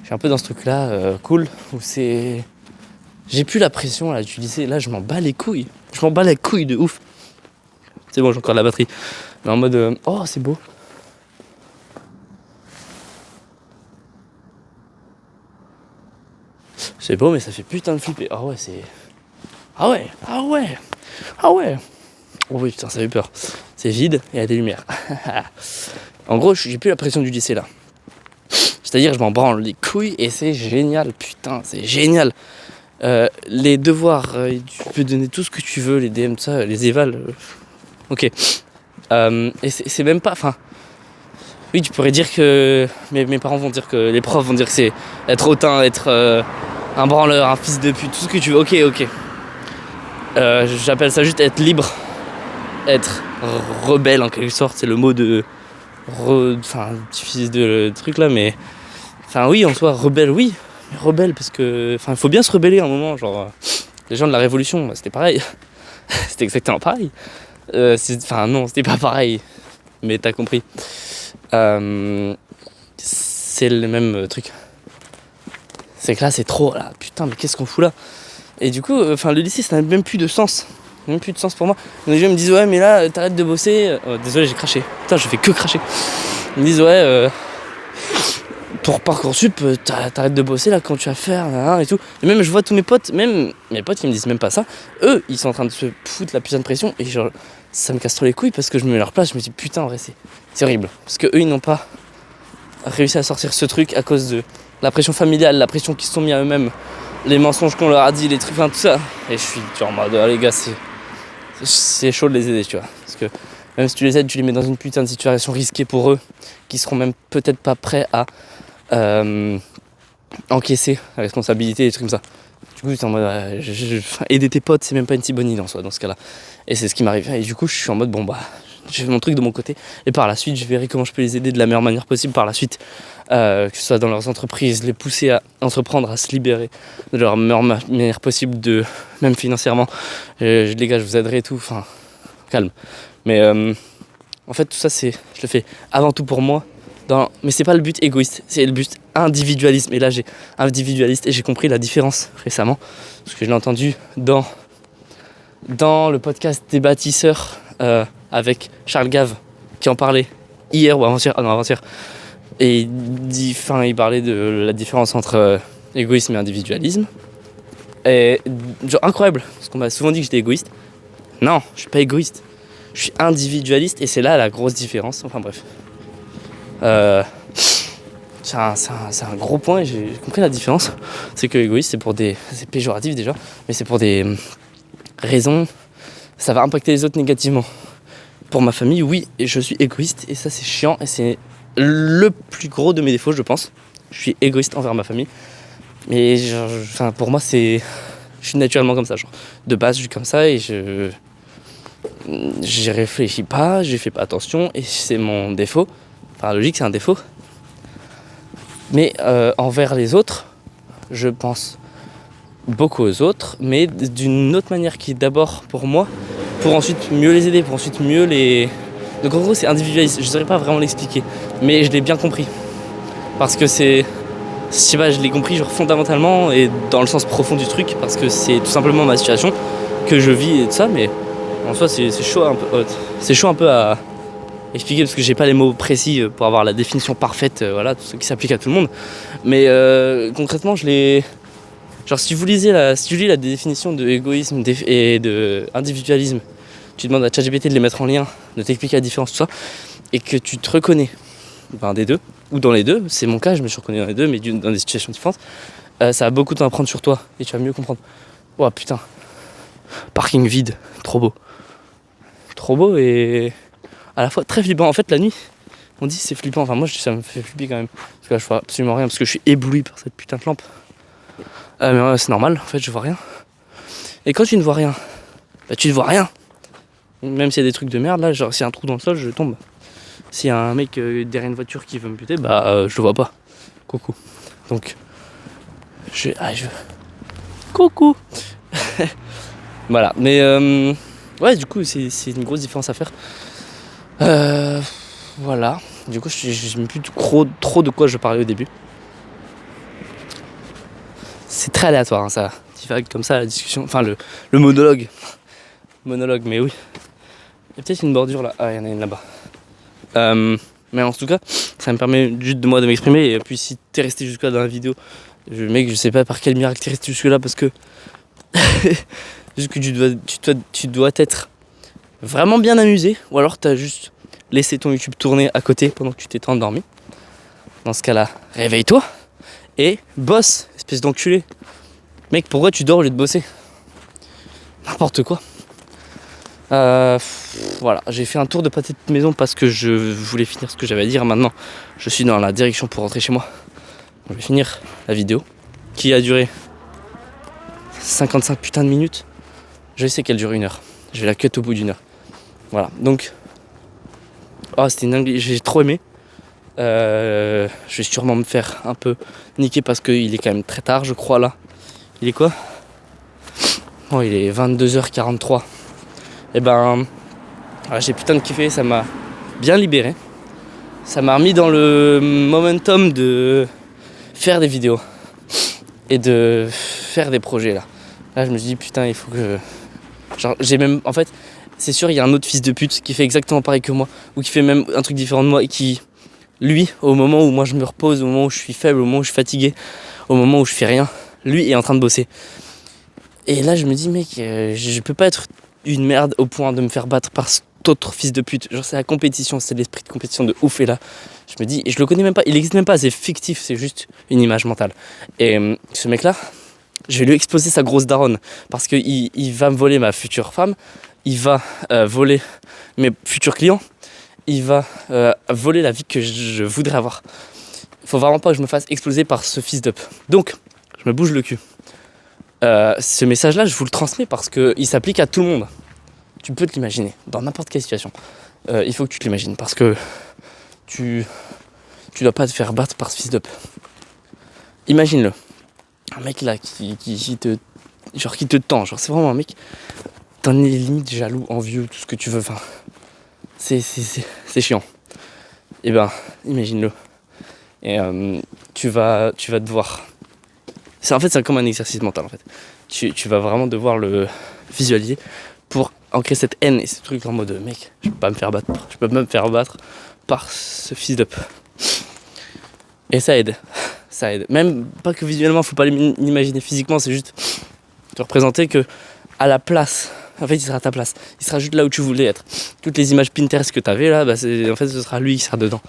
je suis un peu dans ce truc-là, cool, où c'est... J'ai plus la pression là, du lycée. Là, je m'en bats les couilles. Je m'en bats les couilles de ouf. C'est bon, j'ai encore de la batterie. Mais en mode, oh, c'est beau. C'est beau, mais ça fait putain de flipper. Ah ouais, c'est... Ah ouais. Oh oui, putain, ça fait peur. C'est vide et il y a des lumières. En gros, j'ai plus la pression du lycée là. C'est-à-dire, je m'en branle les couilles et c'est génial. Putain, c'est génial. Les devoirs, tu peux donner tout ce que tu veux, les DM, tout ça, les évals. Ok. Et c'est même pas... Enfin... Oui, tu pourrais dire que... Mes parents vont dire que... Les profs vont dire que c'est être hautain, être un branleur, un fils de pute, tout ce que tu veux. Ok. J'appelle ça juste être libre. Être rebelle en quelque sorte. C'est le mot de... difficile de truc là, mais... Enfin oui, en soi, rebelle, oui. Mais rebelle, parce que... Enfin, il faut bien se rebeller à un moment, genre... Les gens de la Révolution, c'était pareil. C'était exactement pareil. Non, c'était pas pareil. Mais t'as compris. C'est le même truc. C'est que là, c'est trop, là. Putain, mais qu'est-ce qu'on fout là? Et du coup, le lycée, ça n'a même plus de sens. Même plus de sens pour moi. Les gens me disent, ouais, mais là, t'arrêtes de bosser. Désolé, j'ai craché. Putain, je fais que cracher. Ils me disent, ouais, pour Parcoursup, t'arrêtes de bosser là quand tu vas faire, et tout. Et même, je vois tous mes potes, même mes potes, ils me disent même pas ça. Eux, ils sont en train de se foutre la putain de pression. Et genre, ça me casse trop les couilles parce que je me mets à leur place. Je me dis, putain, en vrai, c'est horrible. Parce que eux, ils n'ont pas réussi à sortir ce truc à cause de la pression familiale, la pression qu'ils se sont mis à eux-mêmes, les mensonges qu'on leur a dit, les trucs, tout ça. Et je suis genre en mode, les gars, c'est chaud de les aider, tu vois. Parce que même si tu les aides, tu les mets dans une putain de situation risquée pour eux, qui seront même peut-être pas prêts à encaisser la responsabilité, des trucs comme ça. Du coup, t'es en mode, aider tes potes, c'est même pas une si bonne idée en soi, dans ce cas-là. Et c'est ce qui m'arrive. Et du coup, je suis en mode, je fais mon truc de mon côté. Et par la suite, je verrai comment je peux les aider de la meilleure manière possible par la suite. Que ce soit dans leurs entreprises, les pousser à entreprendre, à se libérer de leur meilleure manière possible, même financièrement. Les gars, je vous aiderai et tout. Enfin, calme. Mais en fait, tout ça, je le fais avant tout pour moi. Mais c'est pas le but égoïste, c'est le but individualisme. Et là, j'ai individualiste et j'ai compris la différence récemment. Parce que je l'ai entendu dans le podcast des bâtisseurs avec Charles Gave qui en parlait hier ou avant-hier. Et il parlait de la différence entre égoïsme et individualisme. Et genre incroyable, parce qu'on m'a souvent dit que j'étais égoïste. Non, je suis pas égoïste. Je suis individualiste et c'est là la grosse différence. Enfin bref. C'est un gros point et j'ai compris la différence. C'est que égoïste, c'est péjoratif déjà, mais c'est pour des raisons, ça va impacter les autres négativement. Pour ma famille, oui, et je suis égoïste et ça c'est chiant et c'est le plus gros de mes défauts, je pense. Je suis égoïste envers ma famille, mais pour moi je suis naturellement comme ça, genre. De base, je suis comme ça et j'y réfléchis pas, j'y fais pas attention et c'est mon défaut. Par logique, c'est un défaut. Mais envers les autres, je pense beaucoup aux autres, mais d'une autre manière qui est d'abord pour moi, pour ensuite mieux les aider, pour ensuite mieux les... Donc en gros, c'est individualiste, je ne saurais pas vraiment l'expliquer, mais je l'ai bien compris. Parce que je sais pas, je l'ai compris genre fondamentalement et dans le sens profond du truc, parce que c'est tout simplement ma situation que je vis et tout ça, mais en soi, c'est chaud un peu à expliquer parce que j'ai pas les mots précis pour avoir la définition parfaite, tout ce qui s'applique à tout le monde. Mais concrètement, genre si tu lis la définition de égoïsme et de individualisme, tu demandes à ChatGPT de les mettre en lien, de t'expliquer la différence, tout ça, et que tu te reconnais des deux, ou dans les deux, c'est mon cas, je me suis reconnu dans les deux, mais dans des situations différentes, ça va beaucoup t'apprendre sur toi, et tu vas mieux comprendre. Oh putain, parking vide, trop beau. Trop beau et à la fois très flippant. En fait, la nuit, on dit c'est flippant. Enfin, moi, ça me fait flipper quand même. Parce que là, je vois absolument rien. Parce que je suis ébloui par cette putain de lampe. Mais c'est normal. En fait, je vois rien. Et quand tu ne vois rien, tu ne vois rien. Même s'il y a des trucs de merde, là, genre s'il y a un trou dans le sol, je tombe. S'il y a un mec derrière une voiture qui veut me buter, je le vois pas. Coucou. Donc, coucou. Voilà. Mais ouais, du coup, c'est une grosse différence à faire. Voilà. Du coup, je sais même plus trop de quoi je parlais au début. C'est très aléatoire, hein, ça divague comme ça la discussion. Enfin, le monologue. Monologue, mais oui. Il y a peut-être une bordure là. Ah, il y en a une là-bas. Mais en tout cas, ça me permet juste de moi de m'exprimer. Et puis, si t'es resté jusque-là dans la vidéo, mec, je sais pas par quel miracle t'es resté jusque-là parce que. Juste que tu dois t'être vraiment bien amusé. Ou alors, t'as juste laissé ton YouTube tourner à côté pendant que tu t'étais endormi. Dans ce cas-là, réveille-toi et bosse, espèce d'enculé. Mec, pourquoi tu dors au lieu de bosser? N'importe quoi. Voilà, j'ai fait un tour de pâté de maison parce que je voulais finir ce que j'avais à dire. Maintenant, je suis dans la direction pour rentrer chez moi. Je vais finir la vidéo qui a duré 55 putains de minutes. Je sais qu'elle dure 1 heure. Je vais la cut au bout d'1 heure. Voilà, donc. Oh, c'était une dinguerie, j'ai trop aimé. Je vais sûrement me faire un peu niquer parce qu'il est quand même très tard, je crois là. Il est quoi? Oh, il est 22h43. Et ben, j'ai putain de kiffé, ça m'a bien libéré. Ça m'a remis dans le momentum de faire des vidéos et de faire des projets là. Là, je me suis dit putain, il faut que. Genre, j'ai même. En fait, c'est sûr, il y a un autre fils de pute qui fait exactement pareil que moi, ou qui fait même un truc différent de moi et qui, lui, au moment où moi je me repose, au moment où je suis faible, au moment où je suis fatigué, au moment où je fais rien, lui est en train de bosser. Et là, je me dis, mec, je peux pas être une merde au point de me faire battre par cet autre fils de pute. Genre, c'est la compétition, c'est l'esprit de compétition de ouf. Et là, je me dis, et je le connais même pas, il existe même pas, c'est fictif, c'est juste une image mentale. Et ce mec-là, je vais lui exploser sa grosse daronne parce qu'il va me voler ma future femme, il va voler mes futurs clients, il va voler la vie que je voudrais avoir. Faut vraiment pas que je me fasse exploser par ce fils d'up. Donc, je me bouge le cul. Ce message-là, je vous le transmets parce qu'il s'applique à tout le monde. Tu peux te l'imaginer, dans n'importe quelle situation. Il faut que tu te l'imagines parce que tu dois pas te faire battre par ce fils d'up. Imagine-le. Un mec là qui te tend. Genre, c'est vraiment un mec. T'en es limite jaloux, envieux, tout ce que tu veux. Enfin, c'est chiant. Et ben, imagine-le. Et tu vas devoir. C'est comme un exercice mental en fait. Tu vas vraiment devoir le visualiser pour ancrer cette haine et ce truc en mode mec, je peux pas me faire battre. Je peux pas me faire battre par ce fils d'up. Et ça aide. Ça aide. Même pas que visuellement, faut pas l'imaginer physiquement, c'est juste te représenter que à la place. En fait, il sera à ta place. Il sera juste là où tu voulais être. Toutes les images Pinterest que t'avais là, en fait, ce sera lui qui sera dedans.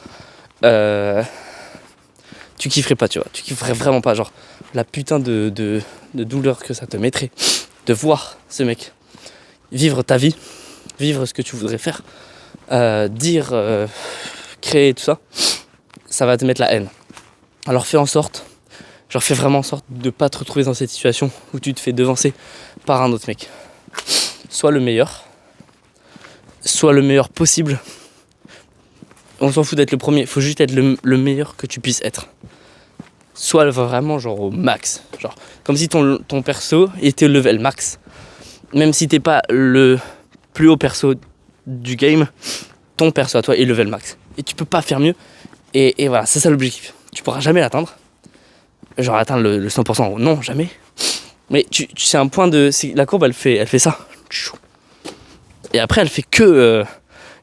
Tu kifferais pas, tu vois. Tu kifferais vraiment pas. Genre, la putain de douleur que ça te mettrait de voir ce mec vivre ta vie, vivre ce que tu voudrais faire, créer tout ça, ça va te mettre la haine. Alors fais vraiment en sorte de pas te retrouver dans cette situation où tu te fais devancer par un autre mec. Sois le meilleur possible. On s'en fout d'être le premier, faut juste être le meilleur que tu puisses être. Sois vraiment genre au max, genre comme si ton perso était le level max. Même si t'es pas le plus haut perso du game, ton perso à toi est level max. Et tu peux pas faire mieux. Et voilà, c'est ça l'objectif. Tu pourras jamais l'atteindre. Genre atteindre le 100%, non, jamais. Mais c'est un point de... La courbe, elle fait ça. Et après, elle fait que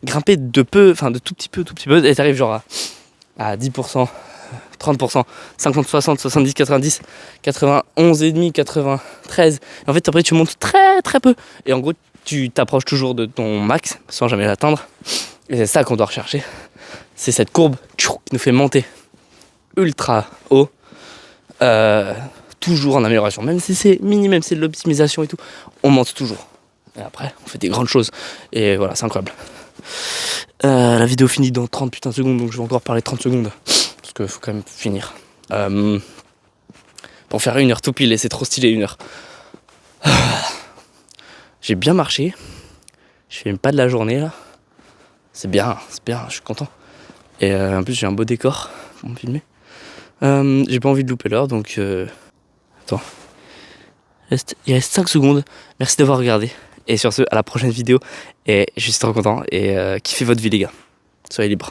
grimper de peu, enfin de tout petit peu. Et t'arrives genre à 10%, 30%, 50, 60, 70, 90, 91 et demi, 93. Et en fait, après, tu montes très très peu. Et en gros, tu t'approches toujours de ton max sans jamais l'atteindre. Et c'est ça qu'on doit rechercher. C'est cette courbe qui nous fait monter ultra haut. Toujours en amélioration. Même si c'est minime, même si c'est de l'optimisation et tout, on monte toujours. Et après, on fait des grandes choses. Et voilà, c'est incroyable. La vidéo finit dans 30 putains de secondes, donc je vais encore parler 30 secondes. Parce qu'il faut quand même finir. Pour faire 1 heure tout pile, et c'est trop stylé 1 heure. J'ai bien marché. Je fais même pas de la journée là. C'est bien, je suis content. Et en plus j'ai un beau décor pour me filmer. J'ai pas envie de louper l'heure, donc attends. Il reste 5 secondes. Merci d'avoir regardé. Et sur ce, à la prochaine vidéo. Et je suis trop content. Et kiffez votre vie, les gars. Soyez libres.